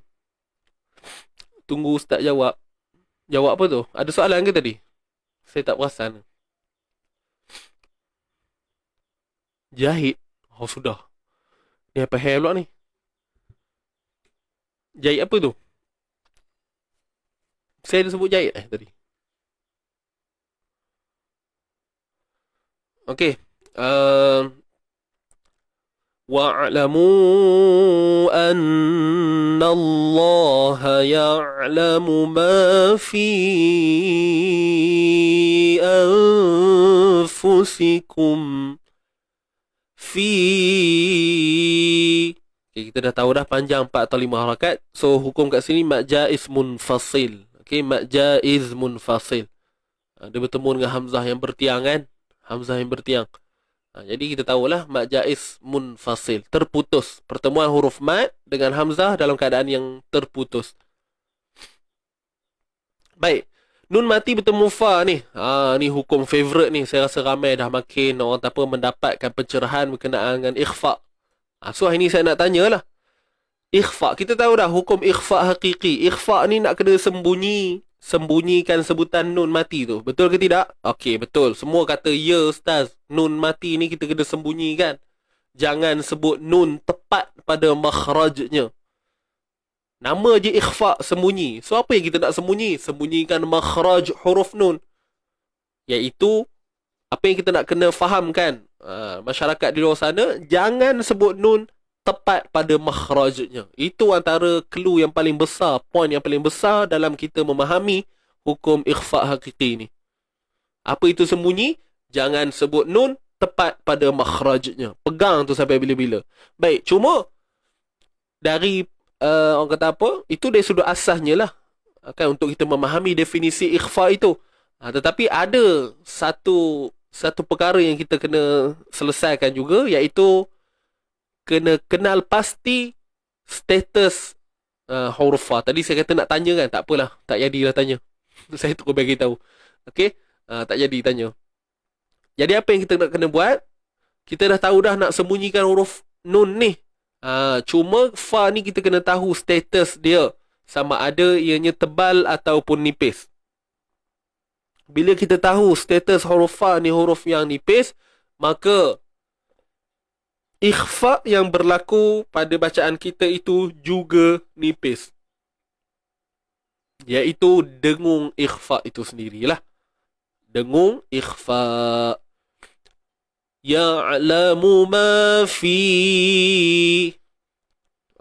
Tunggu ustaz jawab. Jawab apa tu? Ada soalan ke tadi? Saya tak perasan. Jahit. Oh sudah. Ni apa hair pula ni? Jahit apa tu? Saya ada sebut jahit tadi. Okey. Wa'lamu anna Allah ya'lamu ma fi anfusikum. Okay, kita dah tahu dah panjang 4 atau 5 harakat. So hukum kat sini mat jaiz munfasil. Okey, mat jaiz munfasil. Dia bertemu dengan hamzah yang bertiang kan? Hamzah yang bertiang. Jadi kita tahulah mat jaiz munfasil, terputus. Pertemuan huruf mat dengan hamzah dalam keadaan yang terputus. Baik. Nun mati bertemu fa ni. Ni hukum favorite ni. Saya rasa ramai dah makin orang mendapatkan pencerahan berkenaan dengan ikhfa. So hari ni saya nak tanyalah. Ikhfa, kita tahu dah hukum ikhfa hakiki. Ikhfa ni nak kena sembunyikan sebutan nun mati tu. Betul ke tidak? Okey, betul. Semua kata ya ustaz. Nun mati ni kita kena sembunyikan. Jangan sebut nun tepat pada makhrajnya. Nama je ikhfa, sembunyi. So apa yang kita nak sembunyi? Sembunyikan makhraj huruf nun. Iaitu apa yang kita nak kena fahamkan. masyarakat di luar sana, jangan sebut nun tepat pada makhrajnya. Itu antara clue yang paling besar, poin yang paling besar dalam kita memahami hukum ikhfa hakiki ni. Apa itu sembunyi? Jangan sebut nun tepat pada makhrajnya. Pegang tu sampai bila-bila. Baik, cuma dari orang kata apa? Itu dari sudut asasnya lah. Kan, untuk kita memahami definisi ikhfa itu. Tetapi ada satu perkara yang kita kena selesaikan juga, iaitu kena kenal pasti status huruf fa. Tadi saya kata nak tanya kan, tak apalah, tak jadilah tanya. Saya terus bagi tahu. Okey, tak jadi tanya. Jadi apa yang kita nak kena buat? Kita dah tahu dah nak sembunyikan huruf nun ni. Cuma fa ni kita kena tahu status dia, sama ada ianya tebal ataupun nipis. Bila kita tahu status huruf fa ni huruf yang nipis, maka ikhfa yang berlaku pada bacaan kita itu juga nipis, iaitu dengung ikhfa itu sendirilah. Dengung ikhfa. Ya'lamu ma fi.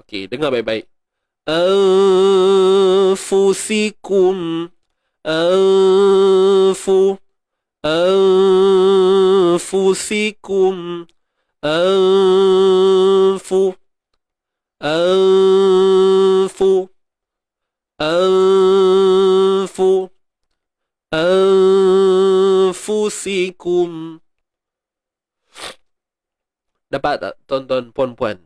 Okey, dengar baik-baik. Anfusikum. Anfusikum. Anfu. Anfusikum. Dapat tak tuan-tuan puan-puan?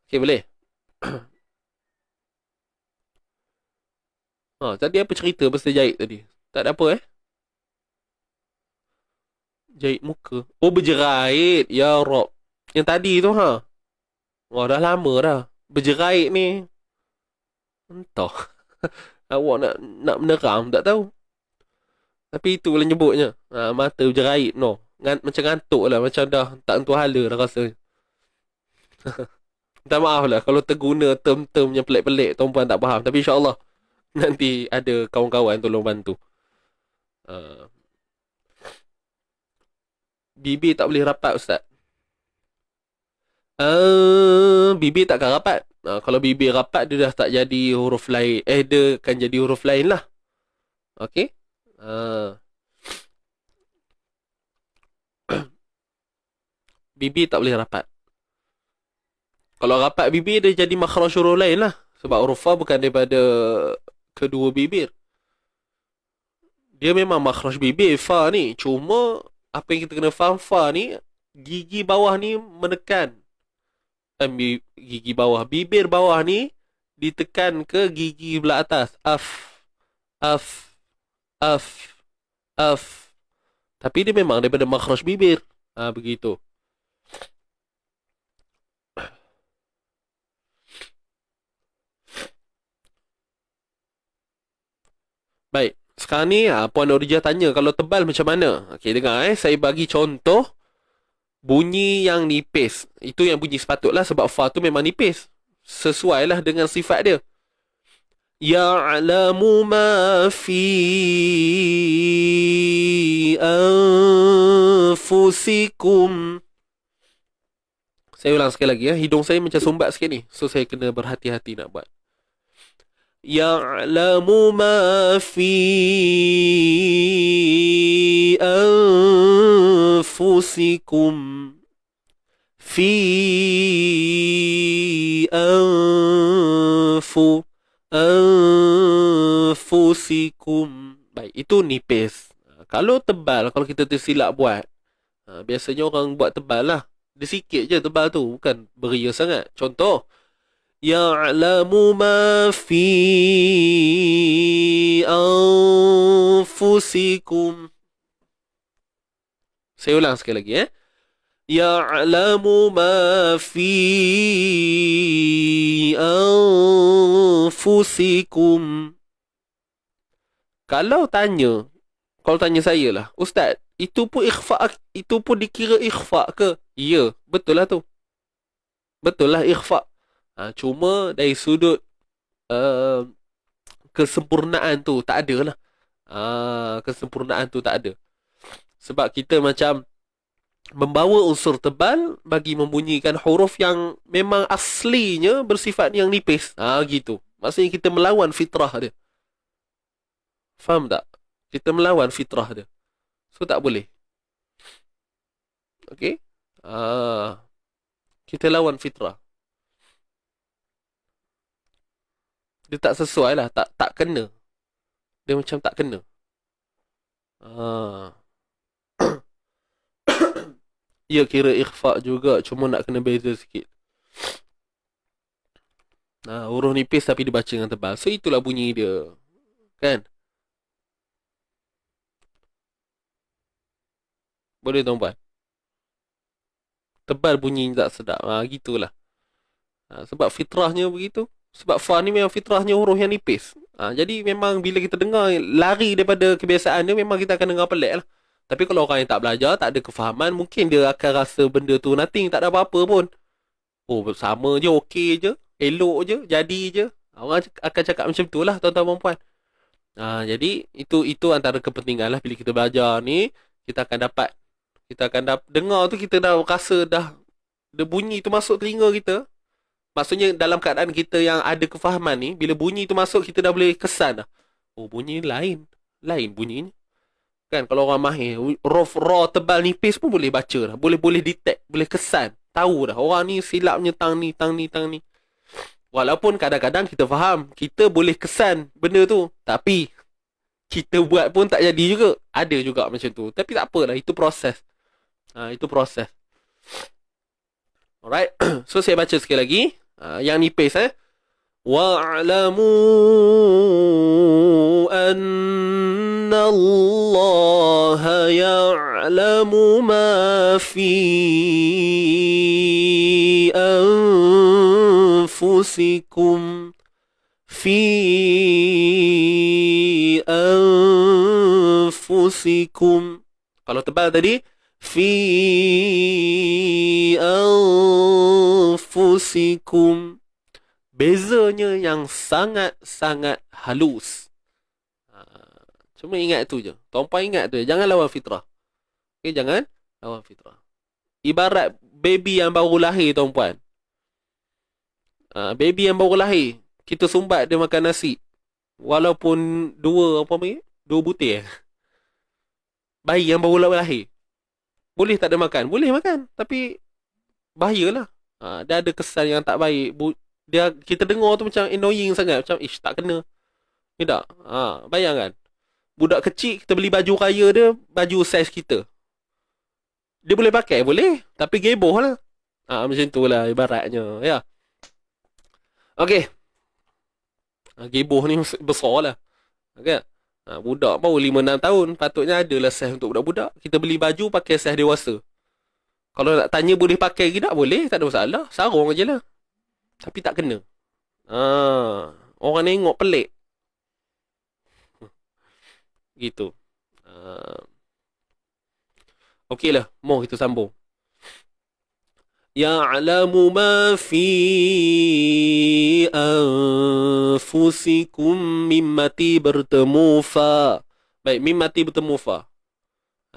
Okey, boleh? Tadi apa cerita pasal jahit tadi? Tak ada apa Jahit muka. Oh, berjerait. Ya Rob. Yang tadi tu Wah, dah lama dah. Berjerait ni. Entah. Awak nak meneram, tak tahu. Tapi itulah nyebutnya. Mata berjerait, no. Macam ngantuk lah. Macam dah tak tentu hala dah rasa. Minta maaf lah kalau terguna term-term yang pelik-pelik, tuan-puan tak faham. Tapi insyaAllah nanti ada kawan-kawan tolong bantu. Bibir tak boleh rapat, Ustaz. Bibir takkan rapat. Kalau bibir rapat, dia dah tak jadi huruf lain. Dia akan jadi huruf lain lah. Okey. Bibir tak boleh rapat. Kalau rapat bibir, dia jadi makhraj huruf lain lah. Sebab huruf fa bukan daripada kedua bibir. Dia memang makhraj bibir fa ni. Cuma apa yang kita kena faham, fa ni gigi bawah ni menekan. Gigi bawah, bibir bawah ni ditekan ke gigi belah atas. Af. Tapi dia memang daripada makhraj bibir. Begitu. Baik. Sekarang ni Puan Orija tanya kalau tebal macam mana. Okey, dengar saya bagi contoh bunyi yang nipis. Itu yang bunyi sepatutlah sebab fa tu memang nipis. Sesuailah dengan sifat dia. Ya'lamu ma fi anfusikum. Saya ulang sekali lagi hidung saya macam sumbat sikit ni. So saya kena berhati-hati nak buat. Ya'lamu ma fi anfusikum. Fi anfusikum. Baik, itu nipis. Kalau tebal, kalau kita tersilap buat, biasanya orang buat tebal lah. Dia sikit je tebal tu, bukan beria sangat. Contoh, Ya'lamu ma fi anfusikum. Saya ulang sekali lagi Ya'lamu ma fi anfusikum. Kalau tanya saya lah, Ustaz, itu pun ikhfa, itu pun dikira ikhfa ke? Ya, betul lah tu. Betul lah ikhfa. Cuma dari sudut kesempurnaan tu tak ada lah. Kesempurnaan tu tak ada. Sebab kita macam membawa unsur tebal bagi membunyikan huruf yang memang aslinya bersifat yang nipis. Gitu. Maksudnya kita melawan fitrah dia. Faham tak? Kita melawan fitrah dia. So tak boleh. Okey? Kita lawan fitrah. Dia tak sesuai lah. Tak kena. Dia macam tak kena. Ya kira ikhfa juga. Cuma nak kena beza sikit. Huruf nipis tapi dibaca dengan tebal. So itulah bunyi dia. Kan? Boleh tuan-puan? Tebal bunyi tak sedap. Gitulah. Sebab fitrahnya begitu. Sebab fa ni memang fitrahnya huruf yang nipis. Jadi memang bila kita dengar lari daripada kebiasaan dia, memang kita akan dengar pelik lah. Tapi kalau orang yang tak belajar, tak ada kefahaman, mungkin dia akan rasa benda tu nothing, tak ada apa-apa pun. Oh, sama je, okey je, elok je, jadi je. Orang akan cakap macam tu lah, tuan-tuan dan puan. Jadi itu antara kepentingan lah bila kita belajar ni, kita akan dapat dengar tu, kita dah rasa dah bunyi tu masuk telinga kita. Maksudnya dalam keadaan kita yang ada kefahaman ni, bila bunyi tu masuk, kita dah boleh kesan dah. Oh, bunyi lain bunyinya. Kan kalau orang mahir, raw tebal nipis pun boleh baca dah. Boleh detect, boleh kesan. Tahu dah orang ni silapnya tang ni. Walaupun kadang-kadang kita faham, kita boleh kesan benda tu, tapi kita buat pun tak jadi juga. Ada juga macam tu. Tapi tak apalah, itu proses. Itu proses. Alright. So saya baca sekali lagi. Yang nipis wa'lamu anna Allah ya'lamu ma fi anfusikum kalau tebal tadi fi anfusikum, bezanya yang sangat-sangat halus. Cuma ingat tu je. Tuan-puan ingat tu je. Jangan lawan fitrah. Okay, jangan lawan fitrah. Ibarat baby yang baru lahir, tuan-puan. Baby yang baru lahir, kita sumbat dia makan nasi. Walaupun dua butir. Bayi yang baru lahir. Boleh tak ada makan? Boleh makan. Tapi bahayalah. Dia ada kesan yang tak baik. Kita dengar tu macam annoying sangat. Macam tak kena. Tak? Bayangkan. Budak kecil, kita beli baju raya dia, baju saiz kita. Dia boleh pakai? Boleh. Tapi geboh lah. Macam tu lah ibaratnya. Ya. Okey. Geboh ni besar lah. Okay. Budak baru 5-6 tahun, patutnya adalah saiz untuk budak-budak. Kita beli baju pakai saiz dewasa. Kalau nak tanya boleh pakai ke tak, boleh, tak ada masalah. Sarung je lah. Tapi tak kena. Orang tengok pelik. Gitu. Okey lah, mau kita sambung. Ya'lamu ma fi anfusikum mimmati bertemu fa. Baik, mimmati bertemu fa.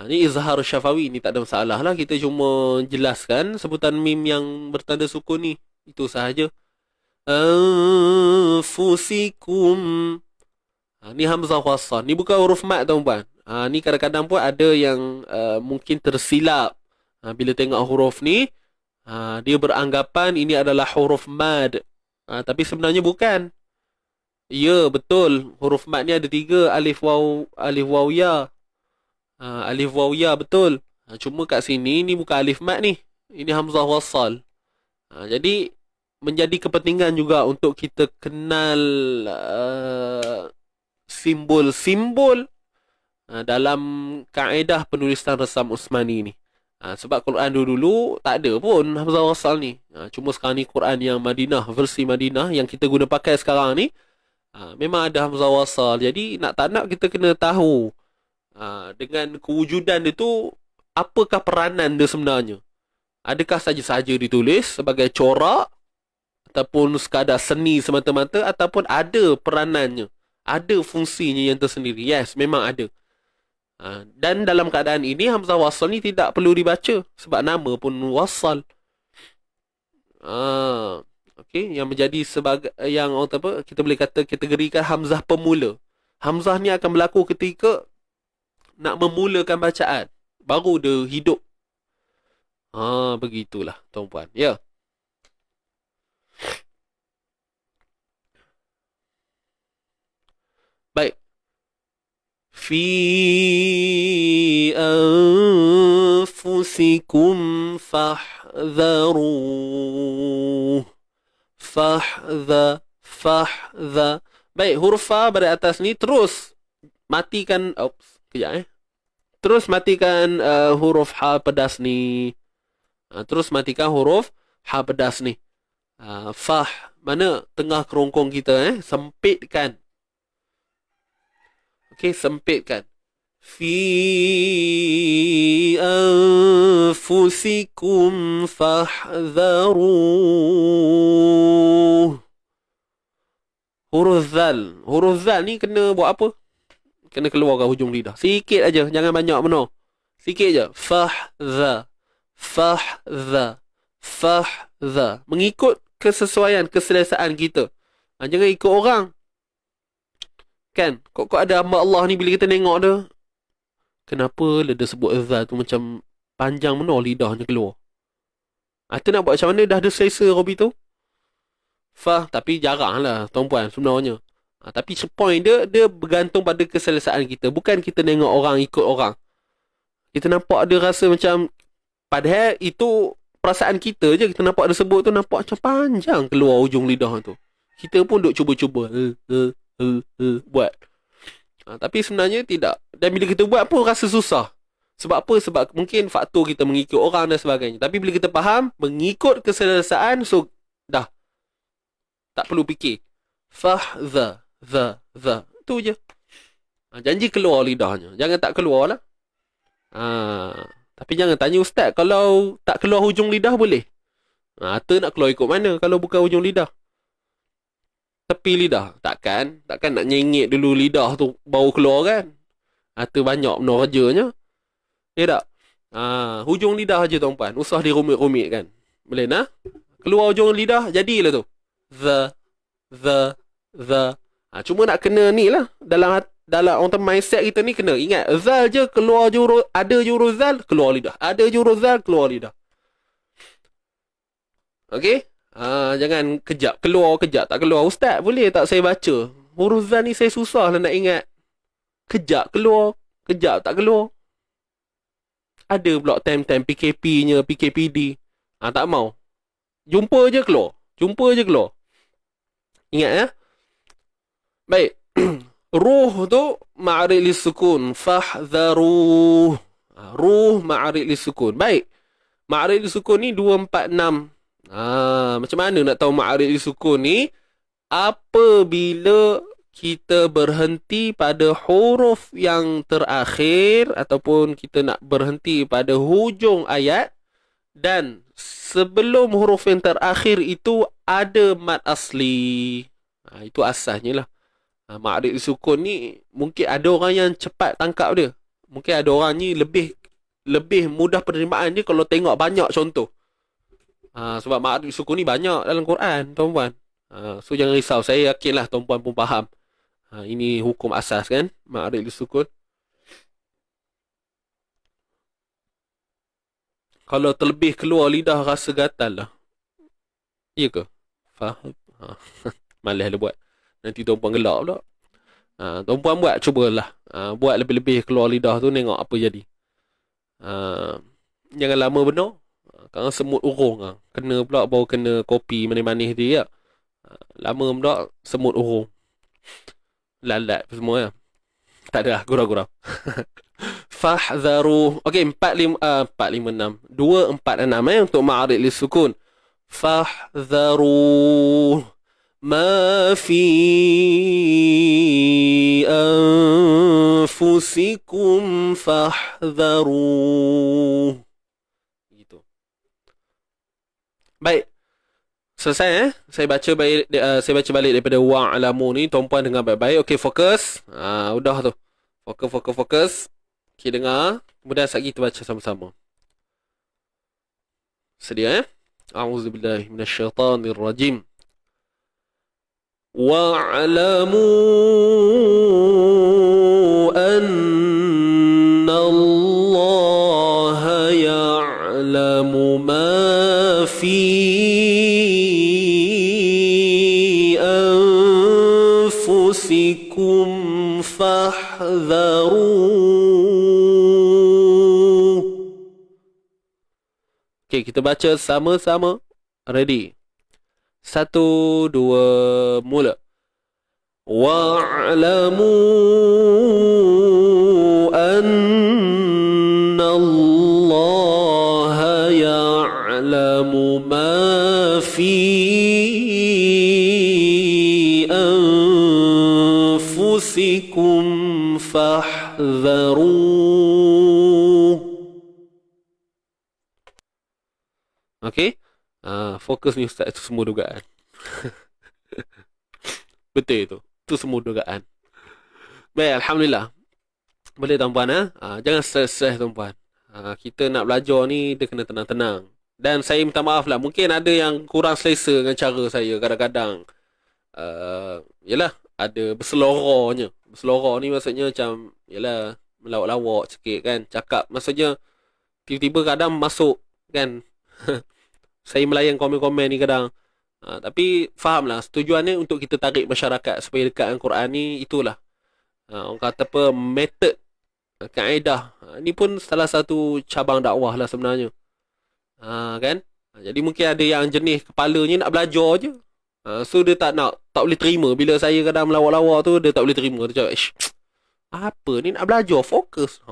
Ni izhar syafawi, ni tak ada masalah lah. Kita cuma jelaskan sebutan mim yang bertanda sukun ni. Itu sahaja. Anfusikum. Ni hamzah wasal. Ni bukan huruf mat, tuan-puan. Ni kadang-kadang pun ada yang mungkin tersilap. Bila tengok huruf ni, dia beranggapan ini adalah huruf mad. Tapi sebenarnya bukan. Ya, betul. Huruf mad ni ada 3. Alif waw ya. Alif waw ya, betul. Cuma kat sini ni bukan alif mad ni. Ini hamzah wasal. Jadi menjadi kepentingan juga untuk kita kenal simbol-simbol dalam kaedah penulisan resam Utsmani ni. Sebab Quran dulu tak ada pun hamzah wasal ni. Cuma sekarang ni Quran yang Madinah, versi Madinah yang kita guna pakai sekarang ni, memang ada hamzah wasal. Jadi nak tak nak kita kena tahu dengan kewujudan dia tu, apakah peranan dia sebenarnya. Adakah saja-saja ditulis sebagai corak, ataupun sekadar seni semata-mata, ataupun ada peranannya, ada fungsinya yang tersendiri. Yes, memang ada. Dan dalam keadaan ini hamzah wasal ni tidak perlu dibaca sebab nama pun wasal. Okey, yang menjadi sebagai yang apa kita boleh kata kategorikan hamzah pemula. Hamzah ni akan berlaku ketika nak memulakan bacaan, baru dia hidup. Begitulah tuan-puan. Ya. Baik. Fi anfusikum fahdharu. Fahdha. Baik, huruf fa pada atas ni terus matikan. Kejap Terus matikan huruf ha pedas ni. Terus matikan huruf ha pedas ni. Fah, mana tengah kerongkong kita sempitkan. Okey, sempitkan. Fi anfusikum fahdharu. Huruf zal ni kena buat apa? Kena keluarkan hujung lidah. Sikit aja, jangan banyak benar. Sikit je. Fahdha. Mengikut kesesuaian, keselesaan kita. Jangan ikut orang. Kan? Kok ada hamba Allah ni bila kita tengok dia, kenapa dia sebut zal tu macam panjang benar lidahnya keluar. Tu nak buat macam mana? Dah ada selesa Robi tu. Tapi jarang lah tuan-puan sebenarnya. Tapi point dia bergantung pada keselesaan kita. Bukan kita tengok orang ikut orang. Kita nampak dia rasa macam, padahal itu perasaan kita je. Kita nampak dia sebut tu nampak macam panjang keluar ujung lidah tu. Kita pun duk cuba-cuba buat. Tapi sebenarnya tidak. Dan bila kita buat pun rasa susah. Sebab apa? Sebab mungkin faktor kita mengikut orang dan sebagainya. Tapi bila kita faham mengikut keselesaan, so dah tak perlu fikir. Fahdha. Tu je. Janji keluar lidahnya. Jangan tak keluar lah. Tapi jangan tanya ustaz, kalau tak keluar hujung lidah boleh? Tu nak keluar ikut mana kalau bukan hujung lidah? Tepi lidah. Takkan nak nyengit dulu lidah tu baru keluar kan? Tu banyak benar kerjanya. Ya tak? Hujung lidah aja tuan-puan. Usah dirumit-rumit kan. Boleh nak? Keluar hujung lidah, jadilah tu. The. Cuma nak kena ni lah. Dalam orang mindset kita ni kena ingat. Zal je keluar jurus. Ada jurus zal, keluar lidah. Ada jurus zal, keluar lidah. Okey? Jangan kejap keluar, kejap tak keluar. Ustaz, boleh tak saya baca? Huruf zal ni saya susah lah nak ingat. Kejap keluar, kejap tak keluar. Ada pula time-time PKP-nya, PKPD. Tak mau. Jumpa je keluar. Ingat ya? Baik. Ruh tu ma'arid li sukun. Fahdharuh. Ruh ma'arid li sukun. Baik. Ma'arid li sukun ni 246. Macam mana nak tahu ma'arid li sukun ni? Apabila kita berhenti pada huruf yang terakhir ataupun kita nak berhenti pada hujung ayat dan sebelum huruf yang terakhir itu ada mad asli. Itu asasnya lah. Ma'arid li sukun ni mungkin ada orang yang cepat tangkap dia. Mungkin ada orang ni lebih mudah penerimaan dia kalau tengok banyak contoh. Sebab ma'arid li sukun ni banyak dalam Quran, tuan-puan. So jangan risau. Saya yakinlah tuan-puan pun faham. Ini hukum asas kan, ma'arid li sukun. Kalau terlebih keluar lidah rasa gatal lah. Iya ke? Faham? Malas lah buat. Nanti tuan-puan gelak pula. Tuan-puan buat, cubalah. Buat lebih-lebih keluar lidah tu, tengok apa jadi. Jangan lama benar. Kalau semut urung. Kena pula baru kena kopi manis-manis dia. Lama pula semut urung. Lalat semua ya. Tak ada lah, gurau-gurau. Fahdharu. Okey, 456. 246 untuk ma'arid li sukun. Fahdharu ma fi anfusikum fahdharu. Gitu. Baik. Selesai saya baca balik daripada wa'lamu ni, tuan-puan dengar baik-baik. Okey, fokus. Udah tu. Fokus. Okey, dengar. Kemudian sekali kita baca sama-sama. Sedia A'udzubillahi minasyaitonirrajim. Wa'lamu anna Allah ya'lamu ma fi anfusikum fahdharuh. Okey, kita baca sama-sama. Ready? 1, 2, mula. Wa'lamu anna Allah ya'lamu ma fi anfusikum fahdharuh. Okey? Fokus ni Ustaz, itu semua dugaan. Betul itu. Itu semua dugaan. Baik, Alhamdulillah. Boleh tuan-puan jangan stres-stres tuan-puan. Kita nak belajar ni dia kena tenang-tenang. Dan saya minta maaf lah, mungkin ada yang kurang selesa dengan cara saya kadang-kadang. Yalah, ada berseloronya. Berseloror ni maksudnya macam yalah, melawak-lawak sikit kan. Cakap maksudnya tiba-tiba kadang masuk kan. Saya melayan komen-komen ni kadang. Tapi fahamlah, tujuannya untuk kita tarik masyarakat supaya dekat dengan Quran ni, itulah. Orang kata apa, method, kaedah. Ini pun salah satu cabang dakwah lah sebenarnya. Kan? Jadi mungkin ada yang jenis kepalanya nak belajar je. So dia tak boleh terima. Bila saya kadang melawak-lawak tu, dia tak boleh terima. Dia cakap, apa ni nak belajar, fokus.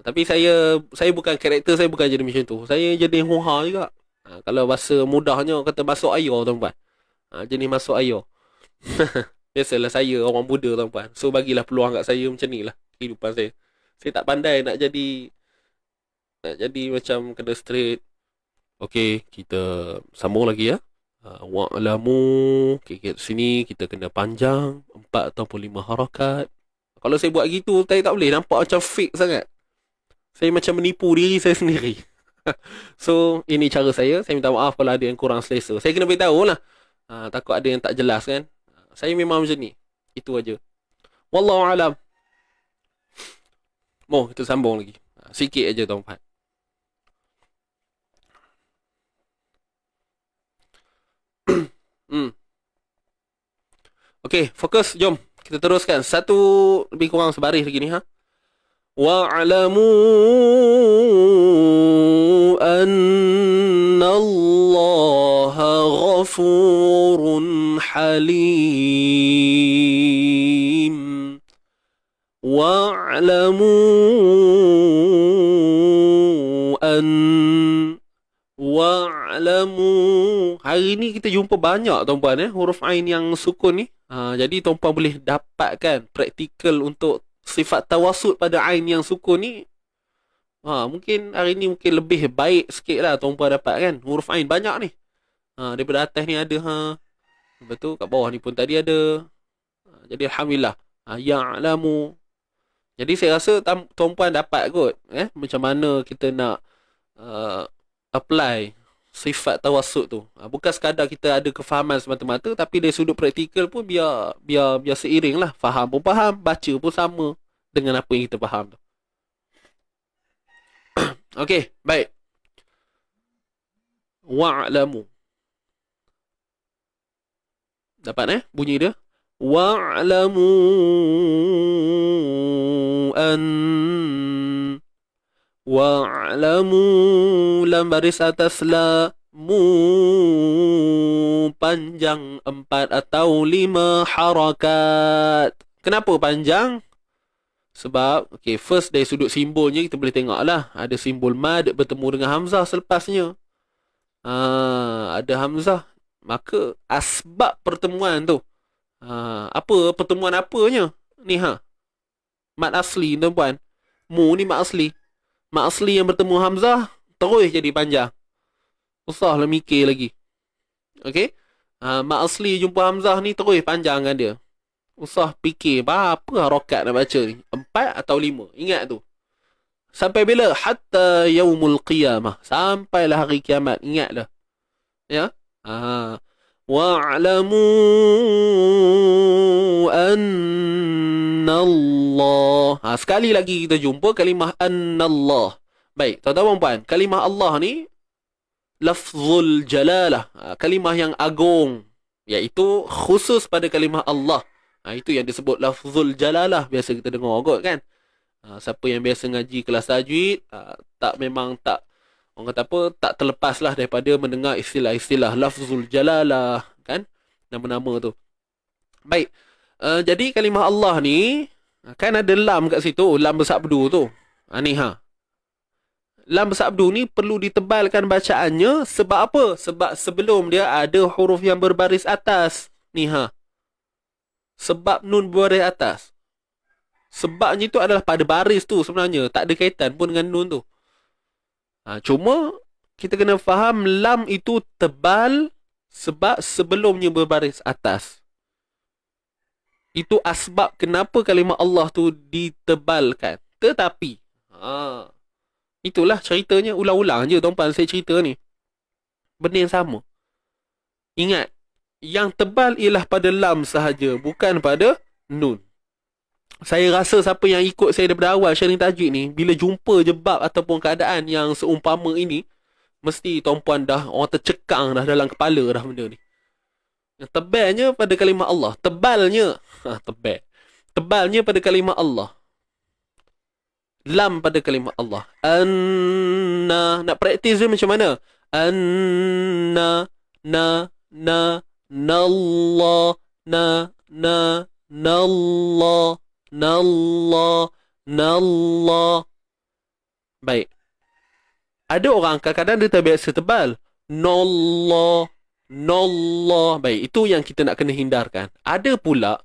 Tapi saya bukan karakter, saya bukan jadi macam tu. Saya jadi huha juga. Kalau bahasa mudahnya kata masuk air tuan-puan. Jenis masuk air. Biasalah saya orang muda tuan-puan. So bagilah peluang kat saya macam ni lah kehidupan saya. Saya tak pandai nak jadi macam kena straight. Okey, kita sambung lagi ya. Wa'lamu. Okay, kat sini kita kena panjang 4 ataupun 5 harakat. Kalau saya buat gitu, saya tak boleh nampak macam fake sangat. Saya macam menipu diri saya sendiri. So, ini cara saya. Saya minta maaf kalau ada yang kurang selesa. Saya kena beritahu lah. Takut ada yang tak jelas kan. Saya memang macam ni. Itu aja. Wallahu alam. Kita sambung lagi. Sikit aja tuan-puan. Okey, fokus. Jom. Kita teruskan. Satu lebih kurang sebaris lagi ni. وَاعْلَمُوا أَنَّ اللَّهَ غَفُورٌ حَلِيمٌ wa'lamu. Hari ni kita jumpa banyak tuan-puan huruf ain yang sukun ni. Jadi tuan-puan boleh dapatkan praktikal untuk sifat tawasud pada ain yang sukun ni. Mungkin hari ni mungkin lebih baik sikit lah tuan-puan dapat kan. Huruf ain banyak ni. Daripada atas ni ada betul, kat bawah ni pun tadi ada. Jadi Alhamdulillah. Ya'lamu. Jadi saya rasa tuan-puan dapat kot macam mana kita nak apply sifat tawasud tu. Bukan sekadar kita ada kefahaman semata-mata, tapi dari sudut praktikal pun biar seiring lah. Faham pun faham, baca pun sama dengan apa yang kita faham tu. Okey, baik. Wa'lamu. Dapat bunyi dia? Wa'lamu wa'lamu, lam baris atas la, panjang 4 atau 5 harakat. Kenapa panjang? Sebab first dari sudut simbolnya kita boleh tengok lah. Ada simbol mad bertemu dengan hamzah selepasnya. Ada hamzah. Maka asbab pertemuan tu, apa pertemuan apanya ni mad asli tuan-puan. Ni mad asli. Mad asli yang bertemu hamzah terus jadi panjang. Usahlah mikir lagi. Okey. Mat asli jumpa Hamzah ni terus panjang kan dia. Usah fikir berapa harakat nak baca ni. 4 atau 5. Ingat tu. Sampai bila? Hatta yaumul qiyamah. Sampailah hari kiamat. Ingatlah. Ya. Wa'lamu annallah. Sekali lagi kita jumpa kalimah annallah. Baik, tuan-tuan puan, kalimah Allah ni lafzul jalalah. Kalimah yang agung. Iaitu khusus pada kalimah Allah. Itu yang disebut lafzul jalalah. Biasa kita dengar kot kan. Siapa yang biasa ngaji kelas tajwid, memang tak, orang kata apa, tak terlepas lah daripada mendengar istilah-istilah lafzul jalalah kan, nama-nama tu. Baik, jadi kalimah Allah ni kan ada lam kat situ, lam bersabdu tu. Lam bersabdu ni perlu ditebalkan bacaannya. Sebab apa? Sebab sebelum dia ada huruf yang berbaris atas. Sebab nun berbaris atas. Sebabnya itu adalah pada baris tu sebenarnya. Tak ada kaitan pun dengan nun tu. Cuma kita kena faham lam itu tebal sebab sebelumnya berbaris atas. Itu asbab kenapa kalimah Allah tu ditebalkan. Tetapi itulah ceritanya. Ulang-ulang je tuan-puan saya cerita ni. Benda yang sama. Ingat, yang tebal ialah pada lam sahaja, bukan pada nun. Saya rasa siapa yang ikut saya daripada awal sharing tajwid ni, bila jumpa je bab ataupun keadaan yang seumpama ini, mesti tuan-puan dah orang tercekang dah dalam kepala dah benda ni. Yang tebalnya pada kalimah Allah. Tebalnya tebalnya pada kalimah Allah. Lam pada kalimah Allah. Nak praktis dia macam mana? Nallah, nallah. Baik. Ada orang kadang-kadang dia terbiasa tebal. Nallah. Baik, itu yang kita nak kena hindarkan. Ada pula,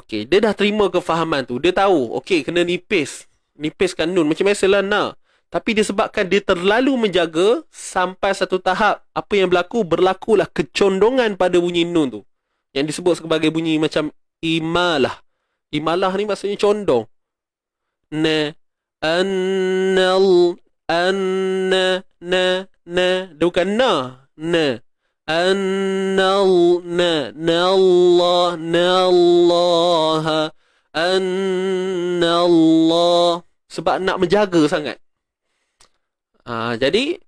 okey, dia dah terima kefahaman tu. Dia tahu, okey, kena nipiskan nun. Macam biasalah Tapi disebabkan dia terlalu menjaga sampai satu tahap, apa yang berlakulah kecondongan pada bunyi nun tu. Yang disebut sebagai bunyi macam imalah. Imalah ni maksudnya condong. Dia bukan nallah. Sebab nak menjaga sangat. Jadi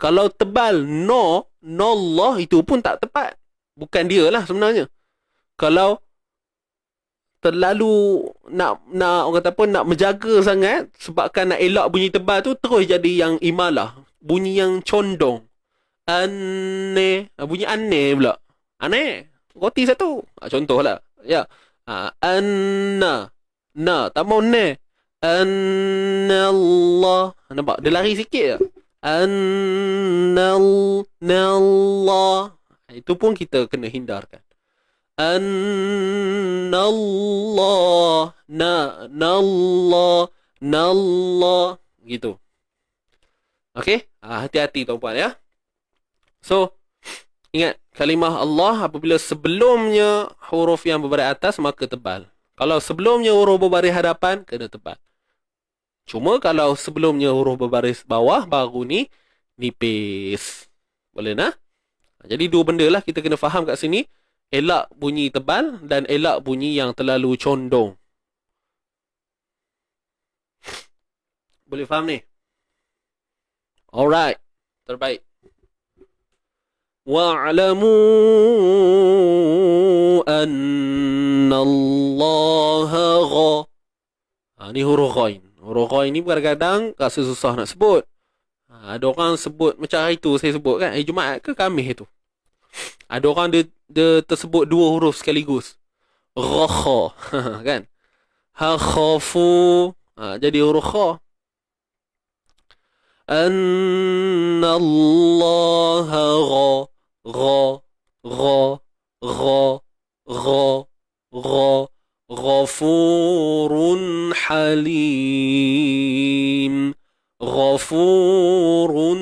kalau tebal nallah itu pun tak tepat. Bukan dia lah sebenarnya. Kalau terlalu nak orang kata apa, nak menjaga sangat, sebabkan nak elak bunyi tebal tu, terus jadi yang imalah, bunyi yang condong. Bunyi aneh pula. Aneh. Roti satu. Contohlah. Ya. Tak mau ne. Annallah. Nampak? Dia lari sikit je. Annallah. Itu pun kita kena hindarkan. Annallah. Nallah. Gitu. Okey? Hati-hati tuan-puan ya. So, ingat, kalimah Allah apabila sebelumnya huruf yang berbaris atas, maka tebal. Kalau sebelumnya huruf berbaris hadapan, kena tebal. Cuma kalau sebelumnya huruf berbaris bawah, baru ni nipis. Boleh nah? Jadi dua benda lah kita kena faham kat sini. Elak bunyi tebal dan elak bunyi yang terlalu condong. Boleh faham ni? Alright. Terbaik. Wa'lamu annallaha gha. Ni huruf ghain. Huruf ghain ni kadang-kadang rasa susah nak sebut. Ada orang sebut macam hari tu saya sebut kan, Jumaat ke Khamis tu. Ada orang dia tersebut dua huruf sekaligus. Gha kan. Ha khafu. Jadi huruf kha. Annallaha gha ghafurun halim. Ghafurun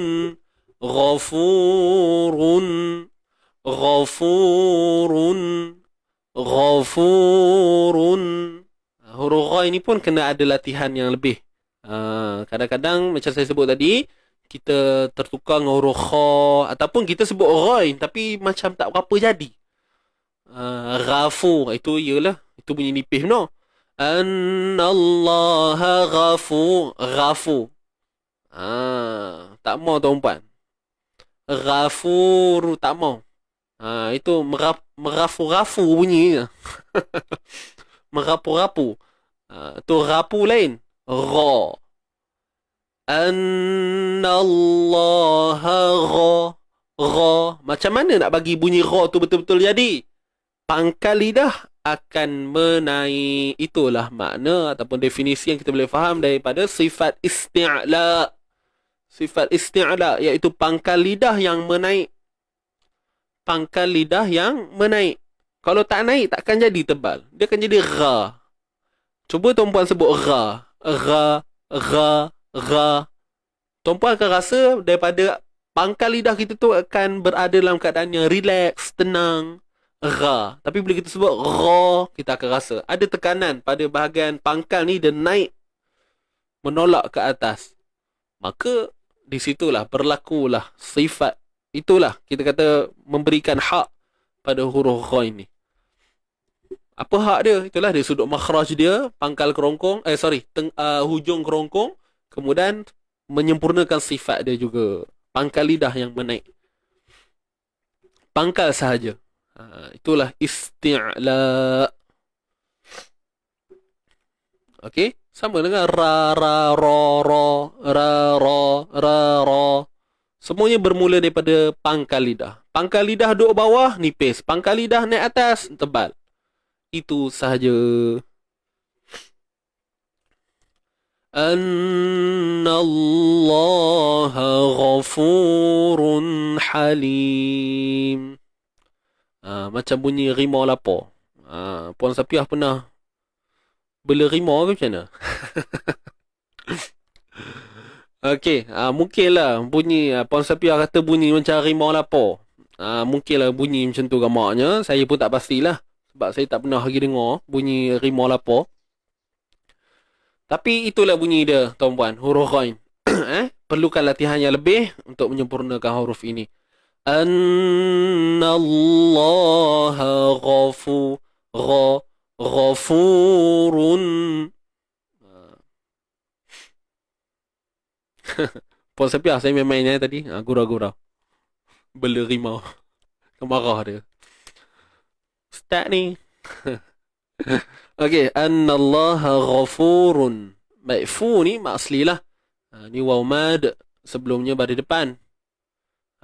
Ghafurun. Ghafurun. Huruf Gha ini pun kena ada latihan yang lebih. Kadang-kadang macam saya sebut tadi, kita tertukar dengan huruf Kha, ataupun kita sebut Ghain tapi macam tak berapa jadi. Ghafur, itu iyalah, itu bunyi nipis no. Annallaha ghafur. Ghafur. Tak mau tuan-puan. Ghafur tak mau. Itu merafu-rafu bunyi. Merapu-rapu. Tu rapu lain. Ra. Annallaha ra. Ra. Macam mana nak bagi bunyi ra tu betul-betul jadi? Pangkal lidah akan menaik. Itulah makna ataupun definisi yang kita boleh faham daripada sifat isti'la. Sifat isti'la iaitu pangkal lidah yang menaik. Pangkal lidah yang menaik. Kalau tak naik takkan jadi tebal. Dia akan jadi ra. Cuba tuan-puan sebut ra. Ra, ra, ra. Tuan-puan akan rasa daripada pangkal lidah kita tu akan berada dalam keadaan yang relax, tenang. Ra. Tapi bila kita sebut ra, kita akan rasa ada tekanan pada bahagian pangkal ni, dia naik menolak ke atas. Maka di situlah berlakulah sifat. Itulah kita kata memberikan hak pada huruf Gha ini. Apa hak dia? Itulah dia sudut makhraj dia, pangkal kerongkong, hujung kerongkong, kemudian menyempurnakan sifat dia juga, pangkal lidah yang menaik. Pangkal sahaja. Itulah isti'la. Okey, sama dengan ra, ra, ra, ra, ra, ra, ra, ra. Semuanya bermula daripada pangkal lidah. Pangkal lidah duduk bawah, nipis. Pangkal lidah naik atas, tebal. Itu sahaja. Annallaha ghafurun halim. Macam bunyi rimau lapar. Puan Sapiah pernah bela rimau ke macam mana? Okey, mungkinlah bunyi Puan Sapiah kata bunyi macam rimau lapar. Mungkinlah bunyi macam tu gamaknya. Saya pun tak pastilah sebab saya tak pernah lagi dengar bunyi rimau lapar. Tapi itulah bunyi dia, tuan-puan, huruf Ghain. Perlukan latihan yang lebih untuk menyempurnakan huruf ini. Annallaha ghafurun. Puan Sapiah saya main-main tadi. Gurau-gurau. Bela rimau. Marah dia. Start ni. Okey. Annallaha ghafurun. Baik. Fu ni mak asli lah. Ni waw mad. Sebelumnya baris depan.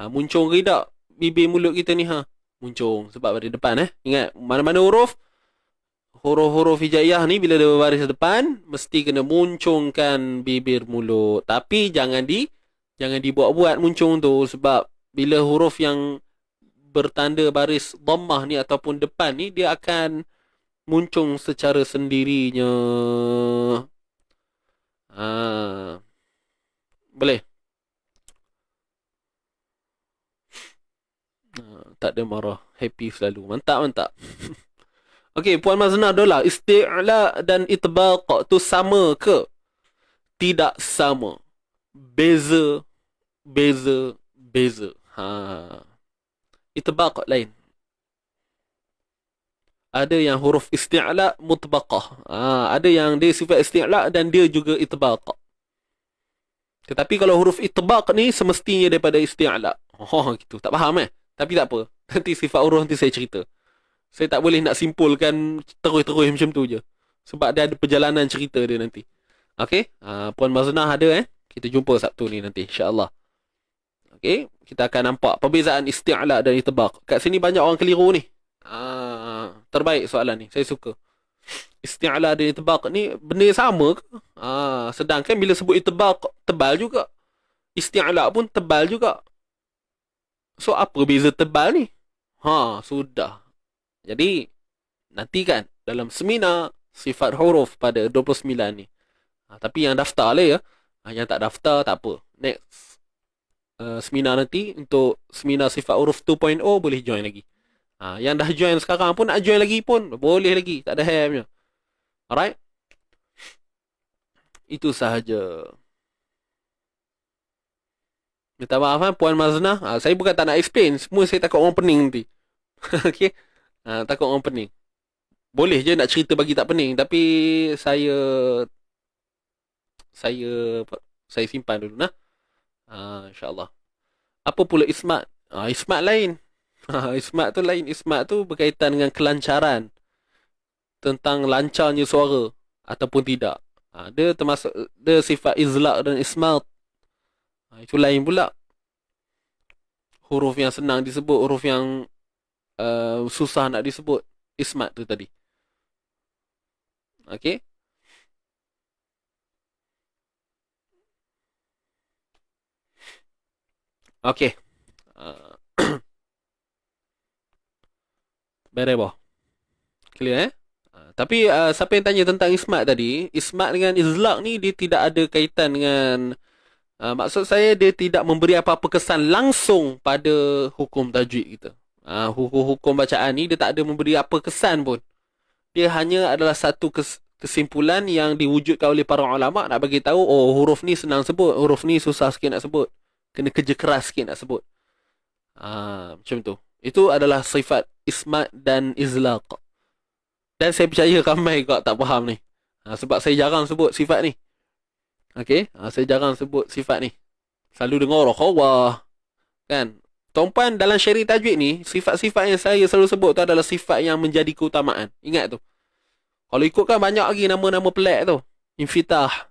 Muncung ke tak bibir mulut kita ni? Muncung. Sebab baris depan. Ingat. Mana-mana huruf-huruf hijaiyah ni bila dia baris depan mesti kena muncungkan bibir mulut. Tapi jangan dibuat-buat muncung tu, sebab bila huruf yang bertanda baris dhammah ni ataupun depan ni, dia akan muncung secara sendirinya. Boleh? Tak ada marah. Happy selalu. Mantap. Okey, Puan Maznah Dola, isti'la dan itbaq tu sama ke? Tidak sama. Beza. Itbaq lain. Ada yang huruf isti'la mutbaqah. Ada yang dia sifat isti'la dan dia juga itbaq. Tetapi kalau huruf itbaq ni semestinya daripada isti'la. Gitu. Tak faham Tapi tak apa. Nanti sifat huruf nanti saya cerita. Saya tak boleh nak simpulkan terus-terus macam tu je. Sebab dia ada perjalanan cerita dia nanti. Okey? Puan Maznah ada Kita jumpa Sabtu ni nanti, insya-Allah. Okey? Kita akan nampak perbezaan isti'la dan itbaq. Kat sini banyak orang keliru ni. Terbaik soalan ni. Saya suka. Isti'la dan itbaq ni benda sama ke? Sedangkan bila sebut itbaq tebal juga. Isti'la pun tebal juga. So apa beza tebal ni? Sudah. Jadi nantikan dalam seminar sifat huruf pada 29 ni. Tapi yang daftar lah ya. Yang tak daftar tak apa. Next. seminar nanti untuk seminar sifat huruf 2.0 boleh join lagi. Yang dah join sekarang pun nak join lagi pun boleh lagi, tak ada hamnya. Alright? Itu sahaja. Minta maaf Puan Maznah. Saya bukan tak nak explain, semua saya takut orang pening nanti. Okey. Takut orang pening. Boleh je nak cerita bagi tak pening, tapi saya simpan dulu nah. InsyaAllah. Apa pula ismat? Ismat lain. Ismat tu lain. Ismat tu berkaitan dengan kelancaran. Tentang lancarnya suara ataupun tidak. Dia termasuk dia sifat izlaq dan ismat. Itu lain pula. Huruf yang senang disebut, huruf yang susah nak disebut. Ismat tu tadi. Okey. Okey. Beres boh. Clear Tapi siapa yang tanya tentang ismat tadi, ismat dengan izlaq ni dia tidak ada kaitan dengan maksud saya dia tidak memberi apa-apa kesan langsung pada hukum tajwid kita. Hukum bacaan ni dia tak ada memberi apa kesan pun. Dia hanya adalah satu kesimpulan yang diwujudkan oleh para ulama nak bagi tahu huruf ni senang sebut, huruf ni susah sikit nak sebut. Kena kerja keras sikit nak sebut. Macam tu. Itu adalah sifat ismat dan izlaq. Dan saya percaya ramai kau tak faham ni. Sebab saya jarang sebut sifat ni. Okey, saya jarang sebut sifat ni. Selalu dengar Allah. Kan? Tuan-puan dalam syarih tajwid ni, sifat-sifat yang saya selalu sebut tu adalah sifat yang menjadi keutamaan. Ingat tu. Kalau ikutkan banyak lagi nama-nama pelik tu. Infitah.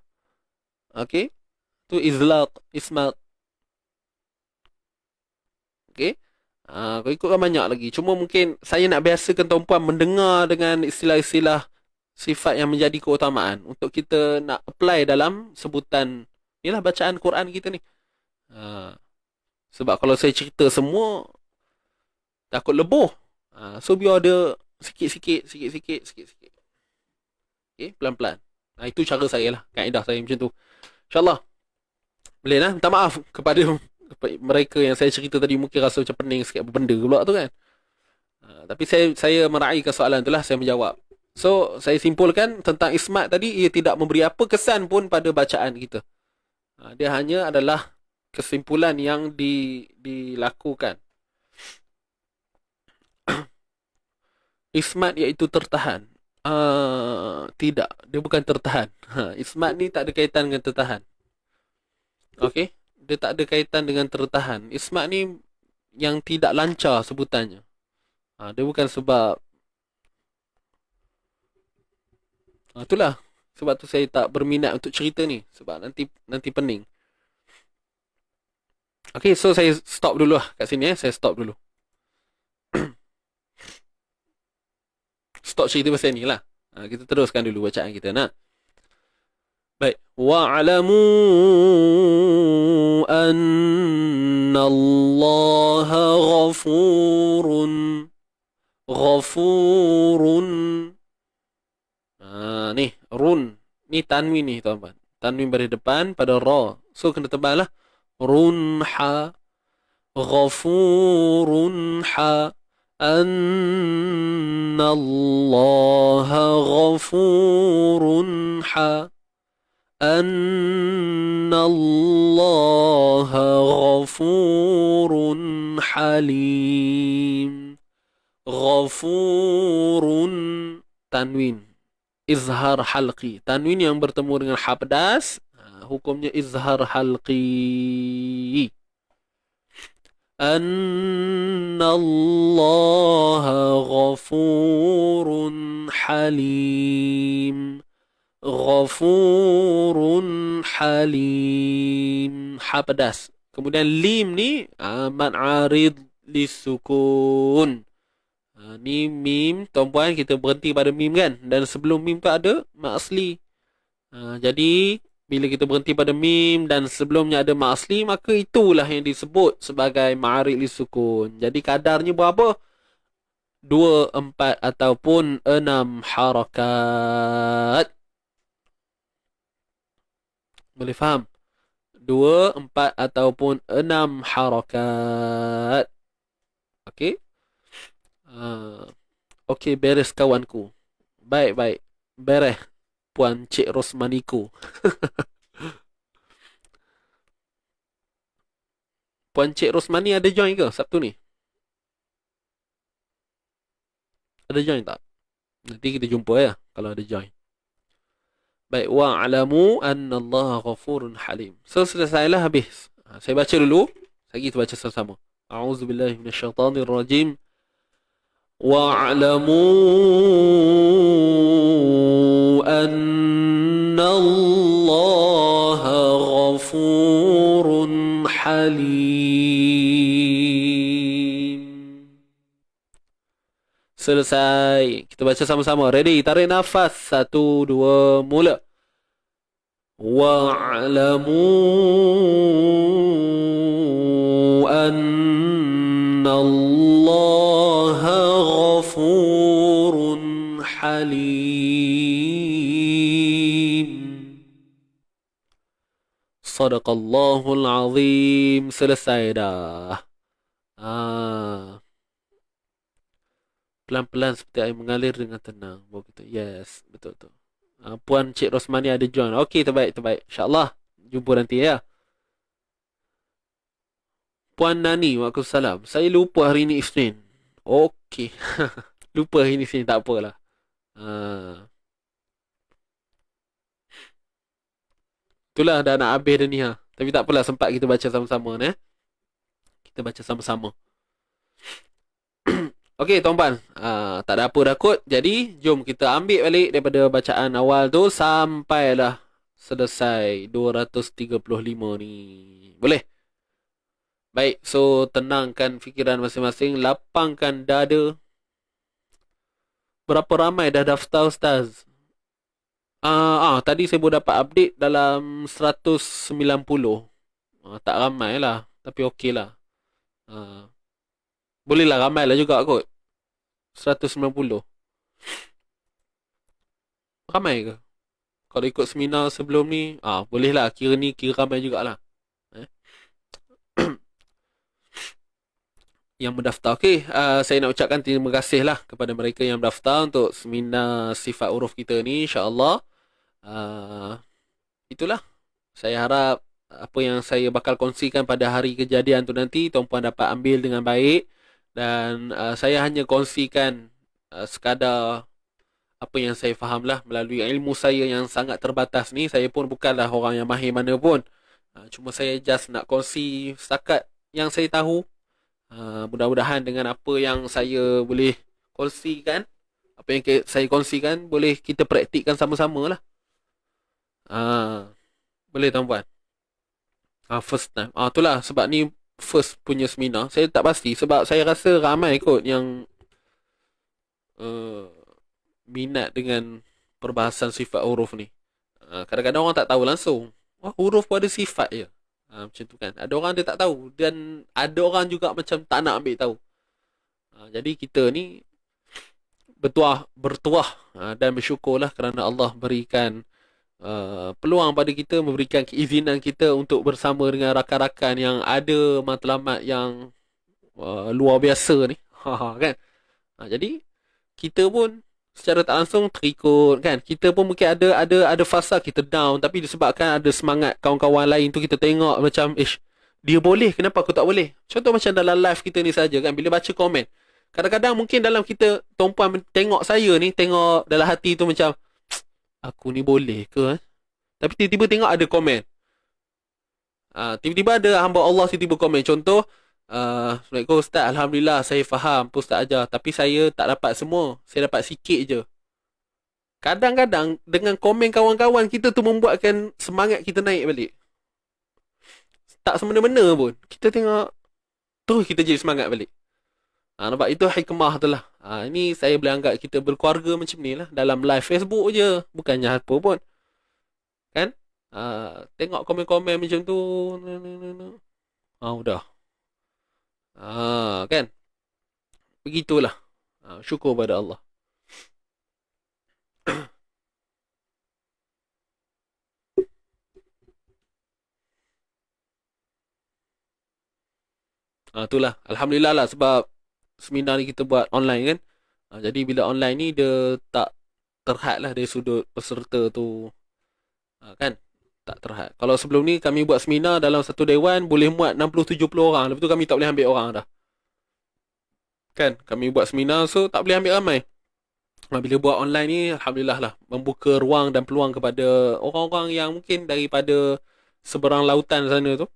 Okey? Tu izlaq, ismat. Okey? Kalau ikutkan banyak lagi. Cuma mungkin saya nak biasakan tuan-puan mendengar dengan istilah-istilah sifat yang menjadi keutamaan untuk kita nak apply dalam sebutan inilah bacaan Quran kita ni. Sebab kalau saya cerita semua takut leboh. So biar ada sikit-sikit. Okey, pelan-pelan. Itu cara saya lah, kaedah saya macam tu. InsyaAllah. Boleh lah, minta maaf kepada mereka yang saya cerita tadi mungkin rasa macam pening sikit benda pula tu kan. Tapi saya meraihkan soalan tu lah, saya menjawab. So, saya simpulkan tentang ismat tadi, ia tidak memberi apa kesan pun pada bacaan kita. Dia hanya adalah kesimpulan yang dilakukan. Ismat iaitu tertahan. Tidak, dia bukan tertahan. Ismat ni tak ada kaitan dengan tertahan. Okey, dia tak ada kaitan dengan tertahan. Ismat ni yang tidak lancar sebutannya. Dia bukan sebab itulah sebab tu saya tak berminat untuk cerita ni, sebab nanti pening. Okey, so saya stop dulu lah kat sini saya stop dulu. Stop cerita pasal ni lah. Kita teruskan dulu bacaan kita nak. Baik. Wa'alamu anna Allah ghafurun. Ni run. Ni tanwin ni tuan-tuan. Tanwin beri depan pada ra. So kena tebal lah. Runha. Ghafurun ha. Anna Allah ghafurun ha. Anna Allah ghafurun halim. Ghafurun tanwin. Izhar halqi. Tanwin yang bertemu dengan ha pedas, hukumnya izhar halqi. Anna Allah ghafurun halim. Ghafurun halim. Ha pedas. Kemudian lim ni mad arid lisukun. Ni mim, tuan-puan, kita berhenti pada mim kan, dan sebelum mim tu ada mak asli. Jadi bila kita berhenti pada mim dan sebelumnya ada mak asli, maka itulah yang disebut sebagai ma'arid lisukun. Jadi kadarnya berapa? 2, 4 ataupun 6 harakat. Boleh faham? 2, 4 ataupun 6 harakat. Okey. Okey, beres kawanku. Baik. Beres Puan Cik Rosmaniku. Puan Cik Rosmani ada join ke Sabtu ni? Ada join tak? Nanti kita jumpa ya kalau ada join. Baik, wa'alamu annallaha ghafurun halim. So, selesailah habis. Saya baca dulu. Lagi kita baca sama-sama. A'udzubillahi minasyaitanirrajim. Wa'alamu annallaha ghafurun halim. Selesai. Kita baca sama-sama. Ready? Tarik nafas. 1, 2, mula. Wa'lamu annallaha ghafurun halim. Sadaqallahul azim. Selesai dah. Pelan-pelan seperti air mengalir dengan tenang. Begitu. Yes, betul. Puan Cik Rosmani ada join. Okey, terbaik. InsyaAllah. Jumpa nanti ya. Puan Nani, waalaikumsalam. Saya lupa hari ni Isnin. Okey. Lupa hari ni Isnin, tak apalah. Itulah dah nak habis dah ni ha. Tapi tak apalah, sempat kita baca sama-sama ni. Kita baca sama-sama. Okey, tuan-puan. Tak ada apa dah kot. Jadi, jom kita ambil balik daripada bacaan awal tu sampailah selesai 235 ni. Boleh? Baik, so tenangkan fikiran masing-masing. Lapangkan dada. Berapa ramai dah daftar, Ustaz? Tadi saya baru dapat update dalam 190. Tak ramai lah. Tapi okey lah. Boleh lah, ramai lah juga kot. 190. Ramai ke? Kalau ikut seminar sebelum ni, boleh lah. Kira ramai jugalah. Yang mendaftar. Okey, saya nak ucapkan terima kasih lah kepada mereka yang mendaftar untuk seminar sifat huruf kita ni, insyaAllah. Itulah. Saya harap apa yang saya bakal kongsikan pada hari kejadian tu nanti, tuan-puan dapat ambil dengan baik. Dan saya hanya kongsikan sekadar apa yang saya faham lah melalui ilmu saya yang sangat terbatas ni. Saya pun bukanlah orang yang mahir mana pun. Cuma saya just nak kongsi setakat yang saya tahu. Mudah-mudahan dengan apa yang saya boleh kongsikan, apa yang saya kongsikan, boleh kita praktikkan sama-sama lah. Boleh tuan-puan. First time. Itulah sebab ni first punya seminar. Saya tak pasti sebab saya rasa ramai kot yang minat dengan perbahasan sifat huruf ni. Kadang-kadang orang tak tahu langsung. Huruf pun ada sifat je. Macam tu kan. Ada orang dia tak tahu. Dan ada orang juga macam tak nak ambil tahu. Jadi kita ni bertuah dan bersyukurlah kerana Allah berikan peluang pada kita, memberikan keizinan kita untuk bersama dengan rakan-rakan yang ada matlamat yang luar biasa ni. Kan? Jadi kita pun secara tak langsung terikut kan. Kita pun mungkin ada fasa kita down, tapi disebabkan ada semangat kawan-kawan lain tu, kita tengok macam dia boleh, kenapa aku tak boleh? Contoh macam dalam live kita ni saja kan, bila baca komen, kadang-kadang mungkin dalam kita, tuan-puan tengok saya ni, tengok dalam hati tu macam aku ni boleh ke? Tapi tiba-tiba tengok ada komen. Tiba-tiba ada hamba Allah tiba-tiba komen. Contoh, Assalamualaikum Ustaz, Alhamdulillah saya faham apa Ustaz ajar, tapi saya tak dapat semua, saya dapat sikit je. Kadang-kadang dengan komen kawan-kawan kita tu membuatkan semangat kita naik balik. Tak semena-mena pun, kita tengok terus kita jadi semangat balik. Nampak, itu hikmah tu lah. Ini saya boleh anggap kita berkeluarga macam ni lah, dalam live Facebook je, bukannya apa pun kan. Tengok komen-komen macam tu, udah. Kan? Begitulah. Syukur pada Allah. Itulah. Alhamdulillah lah sebab seminar ni kita buat online kan. Jadi bila online ni dia tak terhad lah dari sudut peserta tu. Kan? Tak terhad. Kalau sebelum ni kami buat seminar dalam satu dewan boleh muat 60-70 orang. Lepas tu kami tak boleh ambil orang dah. Kan? Kami buat seminar so tak boleh ambil ramai. Bila buat online ni alhamdulillah lah membuka ruang dan peluang kepada orang-orang yang mungkin daripada seberang lautan sana tu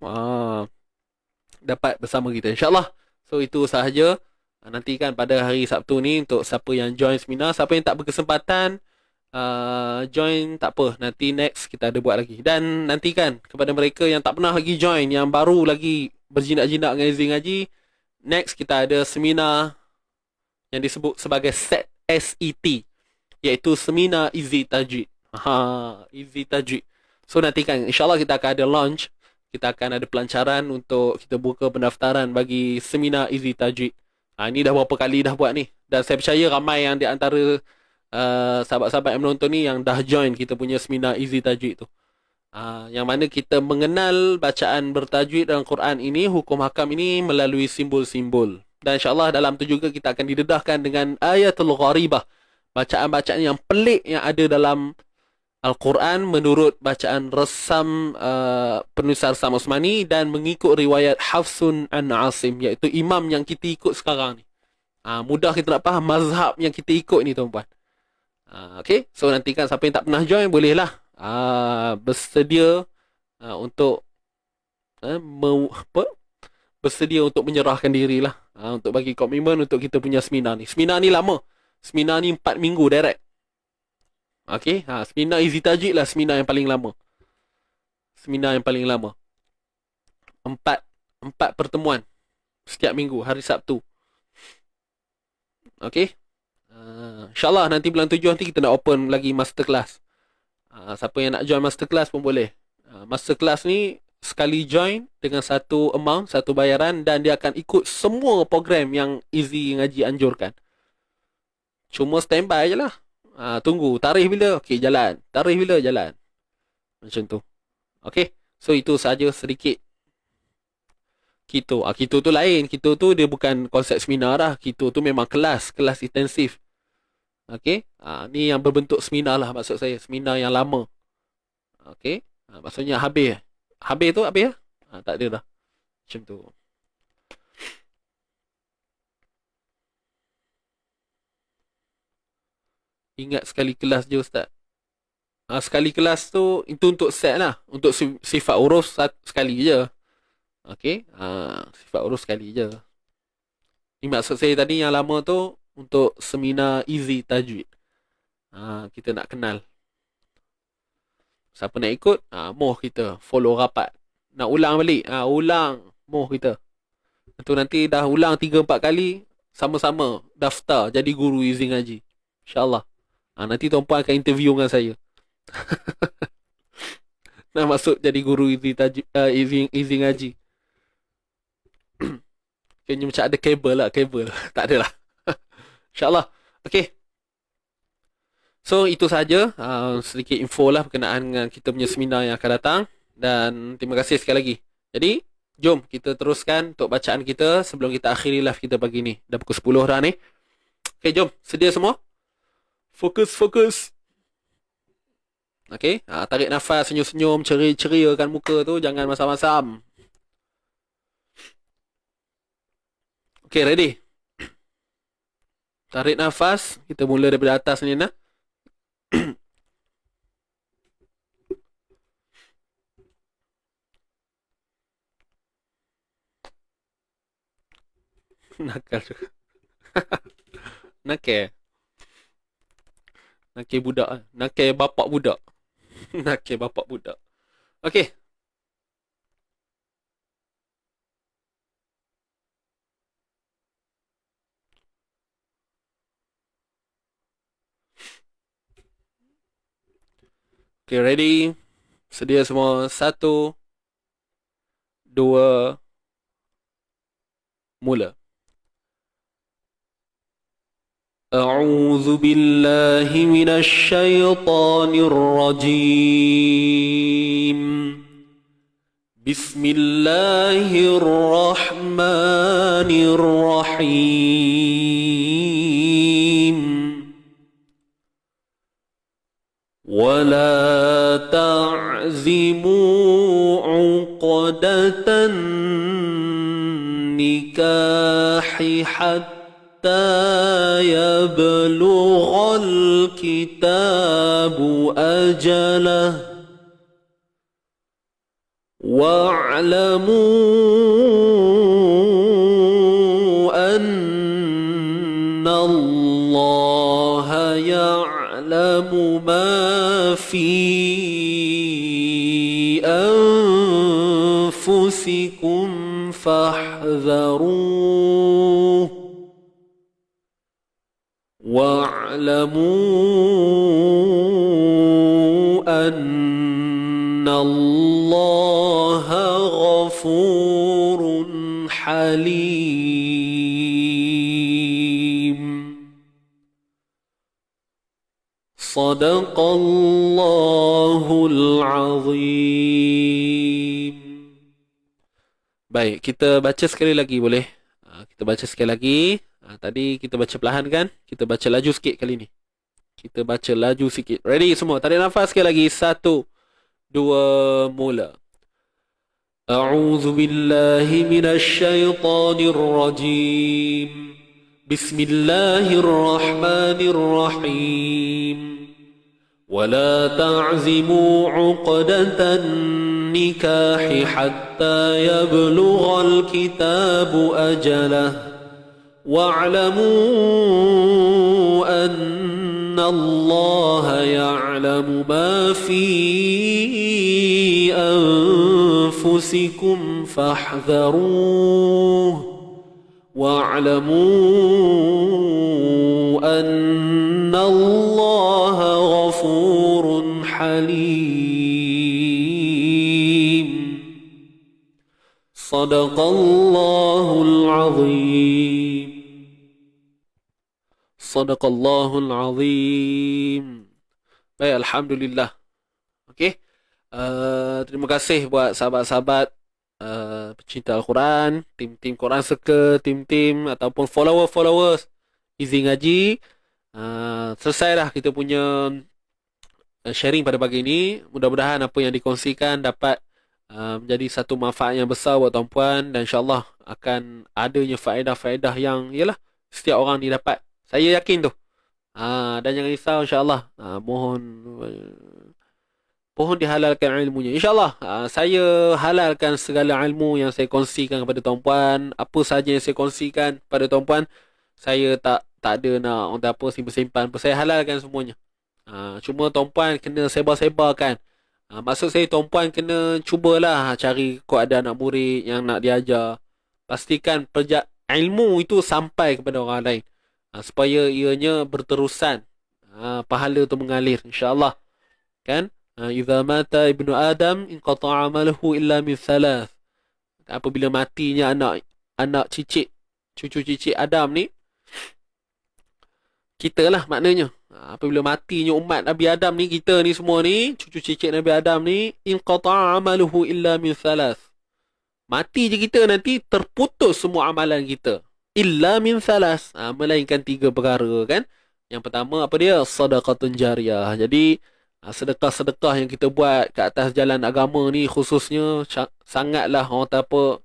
dapat bersama kita insyaAllah. So itu sahaja. Nanti kan pada hari Sabtu ni untuk siapa yang join seminar, siapa yang tak berkesempatan join tak apa, nanti next kita ada buat lagi. Dan nanti kan kepada mereka yang tak pernah lagi join, yang baru lagi berjinak-jinak dengan Izzy Ngaji, next kita ada seminar yang disebut sebagai SET, iaitu seminar Izzy Tajwid. Izzy Tajwid. So nanti kan insyaAllah kita akan ada launch, kita akan ada pelancaran untuk kita buka pendaftaran bagi seminar Izzy Tajwid. Ini dah berapa kali dah buat ni. Dan saya percaya ramai yang di antara sahabat-sahabat yang menonton ni yang dah join kita punya seminar Izzy Tajwid tu. Yang mana kita mengenal bacaan bertajwid dalam Quran ini, hukum hakam ini melalui simbol-simbol. Dan insyaAllah dalam tu juga kita akan didedahkan dengan ayatul gharibah. Bacaan-bacaan yang pelik yang ada dalam Al-Quran menurut bacaan resam penulis Arsam Osmani dan mengikut riwayat Hafsun an Asim, iaitu imam yang kita ikut sekarang ni. Mudah kita nak faham mazhab yang kita ikut ni tuan-puan. Okay, so nanti kan siapa yang tak pernah join bolehlah bersedia untuk bersedia untuk menyerahkan dirilah untuk bagi komitmen untuk kita punya seminar ni. Seminar ni lama. Seminar ni 4 minggu direct. Okay, seminar Izzy Tajwid lah seminar yang paling lama. Seminar yang paling lama. 4 pertemuan setiap minggu, hari Sabtu. Okay. InsyaAllah nanti bulan 7 nanti kita nak open lagi masterclass. Siapa yang nak join masterclass pun boleh. Masterclass ni sekali join dengan satu amount, satu bayaran, dan dia akan ikut semua program yang Izzy Ngaji anjurkan. Cuma standby je lah. Tunggu tarikh bila, okey jalan. Tarikh bila, jalan. Macam tu. Okey. So itu saja sedikit. Kito tu lain. Kito tu dia bukan konsep seminar lah. Kito tu memang kelas intensif. Okey. Ni yang berbentuk seminar lah maksud saya. Seminar yang lama. Okey. Maksudnya habis. Habis tu habis lah. Tak ada dah. Macam tu. Ingat sekali kelas je Ustaz. Sekali kelas tu itu untuk set lah. Untuk sifat urus sekali je. Okey. Sifat urus sekali je. Ini maksud saya tadi yang lama tu untuk seminar Izzy Tajwid. Kita nak kenal. Siapa nak ikut, moh kita follow rapat. Nak ulang balik, ulang moh kita. Itu nanti dah ulang 3-4 kali, sama-sama daftar jadi guru Izzy Ngaji. InsyaAllah. Nanti tuan-puan akan interview dengan saya. Nak masuk jadi guru Izzy Ngaji. Kayaknya macam ada kabel. Tak ada lah. InsyaAllah. Okay. So itu sahaja sedikit info lah berkenaan dengan kita punya seminar yang akan datang. Dan terima kasih sekali lagi. Jadi jom kita teruskan untuk bacaan kita sebelum kita akhiri live kita pagi ni. Dah pukul 10 dah ni. Okay, jom. Sedia semua? Fokus. Okay. Tarik nafas, senyum-senyum, ceria-ceriakan muka tu. Jangan masam-masam. Okay, ready? Tarik nafas. Kita mula daripada atas ni nah. Nakal juga. Nakal budak. Nakal bapak budak. Nakal bapak budak. Okay. Okay, ready? Sedia semua? 1, 2, mula. أعوذ بالله من الشيطان الرجيم بسم الله الرحمن الرحيم ولا تعزموا عقدة النكاح حتى يبلغ الكتاب أجله واعلموا أن الله يعلم ما في أنفسكم فاحذروه واعلموا أن الله غفور حليم صدق الله العظيم. Baik, kita baca sekali lagi boleh? Kita baca sekali lagi. Tadi kita baca perlahan kan? Kita baca laju sikit kali ni. Kita baca laju sikit. Ready semua? Tarik nafas sekali lagi. 1, 2, mula. A'udzu billahi minasy syaithanir rajim. Bismillahirrahmanirrahim. ولا تعزموا عقدة النكاح حتى يبلغ الكتاب أجله واعلموا أن الله يعلم ما في أنفسكم فاحذروه واعلموا أن الله غفور حليم صدق الله العظيم صدق الله العظيم. Baik, alhamdulillah. Okey. Terima kasih buat sahabat-sahabat pecinta Al-Quran, tim-tim Quran Circle, tim-tim ataupun followers Izzy Ngaji. Selesai dah kita punya sharing pada pagi ini. Mudah-mudahan apa yang dikongsikan dapat menjadi satu manfaat yang besar buat tuan-puan, dan insyaAllah akan adanya faedah-faedah yang yalah setiap orang ni dapat. Saya yakin tu. Dan jangan risau, insyaAllah. Pohon dihalalkan ilmunya. InsyaAllah saya halalkan segala ilmu yang saya kongsikan kepada tuan-puan. Apa sahaja yang saya kongsikan kepada tuan-puan, saya tak ada nak untuk apa simpan-simpan. Saya halalkan semuanya. Cuma tuan-puan kena sebar-sebarkan. Maksud saya tuan-puan kena cubalah cari kod ada anak murid yang nak diajar. Pastikan ilmu itu sampai kepada orang lain. Supaya ianya berterusan. Pahala tu mengalir. InsyaAllah. Kan? Idza mata ibnu Adam inqata'a amaluhu illa min thalath. Apabila matinya anak cicit, cucu cicit Adam ni, kita lah maknanya. Apabila matinya umat Nabi Adam ni, kita ni semua ni, cucu cicit Nabi Adam ni, inqata'a amaluhu illa min thalath. Mati je kita nanti, terputus semua amalan kita. Illa min thalath. Melainkan 3 perkara kan. Yang pertama apa dia? Sadaqatun jariyah. Jadi sedekah-sedekah yang kita buat ke atas jalan agama ni khususnya sangatlah orang kata apa,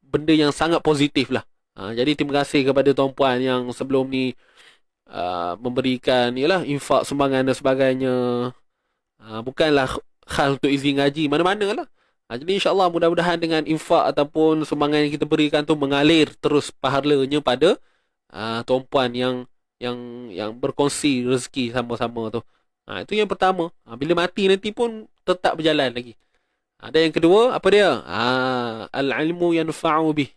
benda yang sangat positif lah. Jadi terima kasih kepada tuan-puan yang sebelum ni memberikan yalah infak, sumbangan dan sebagainya. Bukanlah khas untuk Izzy Ngaji, mana-mana lah. Jadi insyaAllah mudah-mudahan dengan infak ataupun sumbangan yang kita berikan tu mengalir terus pahalanya pada tuan-puan yang berkongsi rezeki sama-sama tu. Itu yang pertama. Bila mati nanti pun tetap berjalan lagi. Dan yang kedua, apa dia? Al-ilmu yanfa'u bih.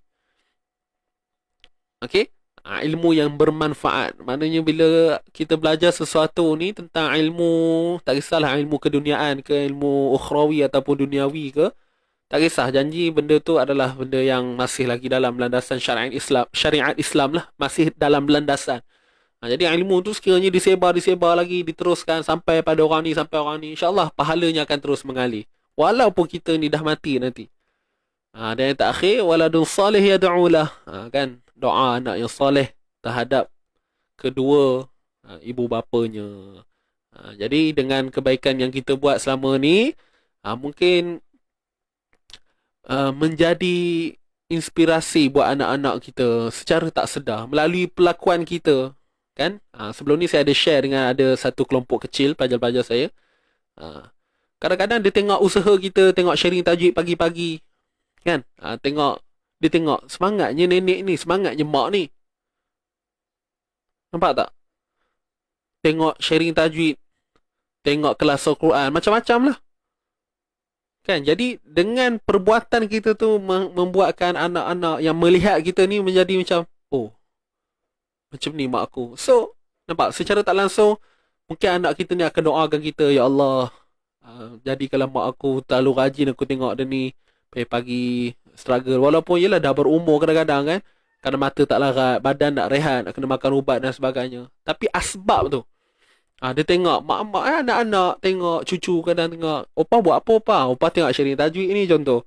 Okey? Ilmu yang bermanfaat. Maknanya bila kita belajar sesuatu ni tentang ilmu, tak kisahlah ilmu keduniaan ke, ilmu ukhrawi ataupun duniawi ke, tak kisah, janji benda tu adalah benda yang masih lagi dalam landasan syariat Islam lah, masih dalam landasan. Jadi ilmu tu sekiranya disebar lagi, diteruskan sampai pada orang ni, InsyaAllah pahalanya akan terus mengalir. Walaupun kita ni dah mati nanti. Dan yang terakhir, waladun salih yad'u lah. Kan? Doa anak yang soleh terhadap kedua ibu bapanya. Jadi dengan kebaikan yang kita buat selama ni, mungkin menjadi inspirasi buat anak-anak kita secara tak sedar melalui pelakuan kita, kan? Sebelum ni saya ada share dengan ada satu kelompok kecil pelajar-pelajar saya. Kadang-kadang dia tengok usaha kita, tengok sharing tajwid pagi-pagi, kan? Dia tengok semangatnya nenek ni, semangatnya mak ni. Nampak tak? Tengok sharing tajwid, tengok kelas Al-Quran, macam-macam lah. Kan? Jadi dengan perbuatan kita tu membuatkan anak-anak yang melihat kita ni menjadi macam, oh, macam ni mak aku. So, nampak secara tak langsung mungkin anak kita ni akan doakan kita, ya Allah, jadikanlah mak aku terlalu rajin aku tengok dia ni pagi-pagi struggle. Walaupun yelah dah berumur kadang-kadang kan, kerana mata tak larat, badan nak rehat, nak kena makan ubat dan sebagainya. Tapi asbab tu, dia tengok mak-mak anak-anak, tengok cucu kadang tengok, opa buat apa opa? Opa tengok sharing tajwid ni contoh.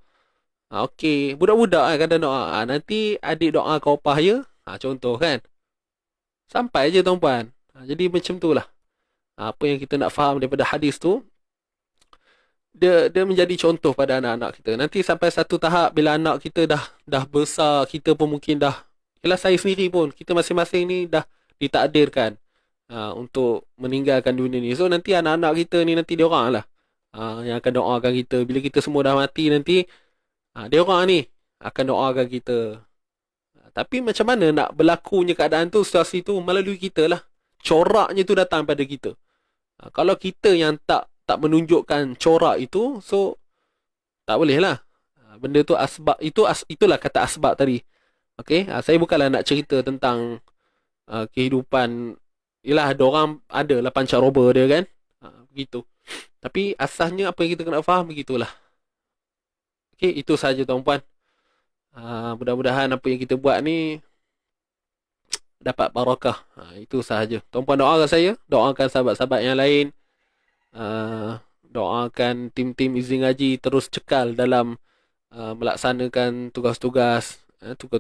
Okey, budak-budak kadang doa. Nanti adik doa ke opa ya. Contoh kan. Sampai je tuan-puan. Jadi macam tu lah. Apa yang kita nak faham daripada hadis tu, dia menjadi contoh pada anak-anak kita. Nanti sampai satu tahap bila anak kita dah besar, kita pun mungkin dah, yelah saya sendiri pun, kita masing-masing ni dah ditakdirkan untuk meninggalkan dunia ni. So nanti anak-anak kita ni nanti dia orang lah yang akan doakan kita. Bila kita semua dah mati nanti, dia orang ni akan doakan kita. Tapi macam mana nak berlakunya keadaan tu, situasi tu, melalui kita lah. Coraknya tu datang pada kita. Kalau kita yang tak menunjukkan corak itu, so tak boleh lah. Benda tu asbab, itulah kata asbab tadi. Okay, saya bukanlah nak cerita tentang kehidupan. Yelah, ada orang adalah pancaroba dia kan. Begitu. Tapi asasnya apa yang kita kena faham, begitulah. Okay, itu sahaja tuan-puan. Mudah-mudahan apa yang kita buat ni dapat barakah. Itu sahaja. Tuan-puan doakan saya, doakan sahabat-sahabat yang lain. Doakan tim-tim izin ngaji terus cekal dalam melaksanakan tugas-tugas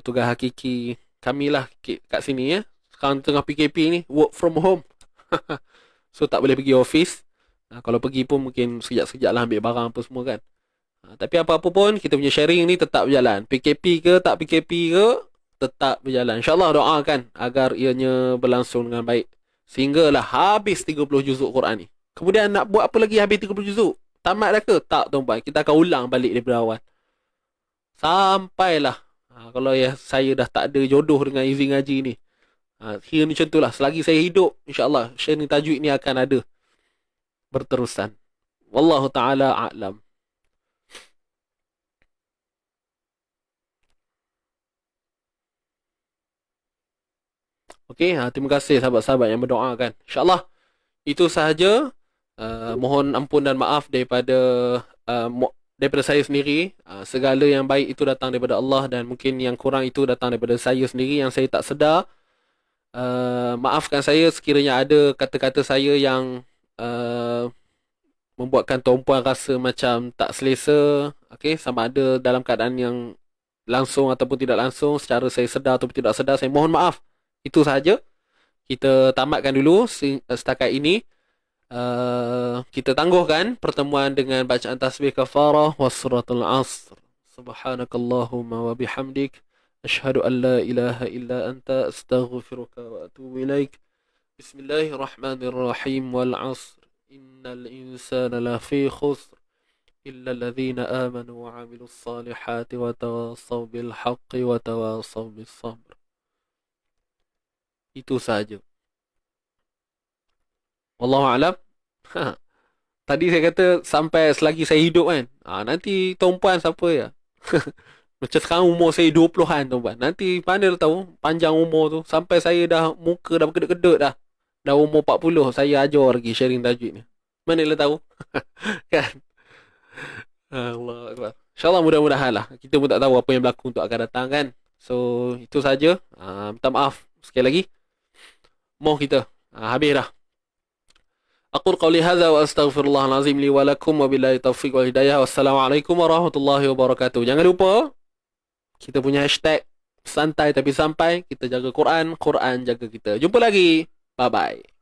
hakiki. Kamilah kat sini ya. Sekarang tengah PKP ni, work from home. So tak boleh pergi office. Kalau pergi pun mungkin sekejap-sekejap lah ambil barang apa semua kan. Tapi apa-apa pun kita punya sharing ni tetap berjalan. PKP ke tak PKP ke, tetap berjalan. InsyaAllah doakan agar ianya berlangsung dengan baik. Sehinggalah habis 30 juzuk Quran ni. Kemudian nak buat apa lagi habis 30 juzuk? Tamat dah ke? Tak tuan-puan. Kita akan ulang balik daripada awal. Sampailah. Kalau saya dah tak ada jodoh dengan izin ngaji ni. Kira macam tu lah. Selagi saya hidup, insyaAllah sharing tajwid ni akan ada berterusan. Wallahu ta'ala a'lam. Okey, terima kasih sahabat-sahabat yang berdoakan. InsyaAllah itu sahaja. Mohon ampun dan maaf daripada saya sendiri. Segala yang baik itu datang daripada Allah, dan mungkin yang kurang itu datang daripada saya sendiri yang saya tak sedar. Maafkan saya sekiranya ada kata-kata saya yang membuatkan tuan-puan rasa macam tak selesa. Okey, sama ada dalam keadaan yang langsung ataupun tidak langsung, secara saya sedar ataupun tidak sedar, saya mohon maaf. Itu sahaja. Kita tamatkan dulu setakat ini. Kita tangguhkan pertemuan dengan bacaan tasbih kafarah was suratul asr. Subhanakallahumma wa bihamdik, asyhadu an la ilaha illa anta, astaghfiruka wa atubu ilaik. Bismillahirrahmanirrahim. Wal asr, innal insana lafi khusr illa alladhina amanu wa 'amilus salihati wa tawassaw bil haqqi wa tawassaw bis sabr. Itu saja. Wallahu a'lam. Tadi saya kata sampai selagi saya hidup kan. Nanti tuan-puan siapa ya? Macam sekarang umur saya 20-an tuan-puan. Nanti mana dah tahu panjang umur tu. Sampai saya dah muka dah berkedut-kedut dah. Dah umur 40 saya ajar lagi sharing tajwid ni. Mana dah tahu. Kan? Allah Akbar. InsyaAllah mudah-mudahan lah. Kita pun tak tahu apa yang berlaku untuk akan datang kan. So itu saja. Minta maaf sekali lagi. Mau kita habis dah. Aqul qawli hadza wa astaghfirullahal azim li wa lakum wa billahi taufiq wal hidayah. Wassalamualaikum warahmatullahi wabarakatuh. Jangan lupa kita punya hashtag santai tapi sampai. Kita jaga Quran, Quran jaga kita. Jumpa lagi. Bye bye.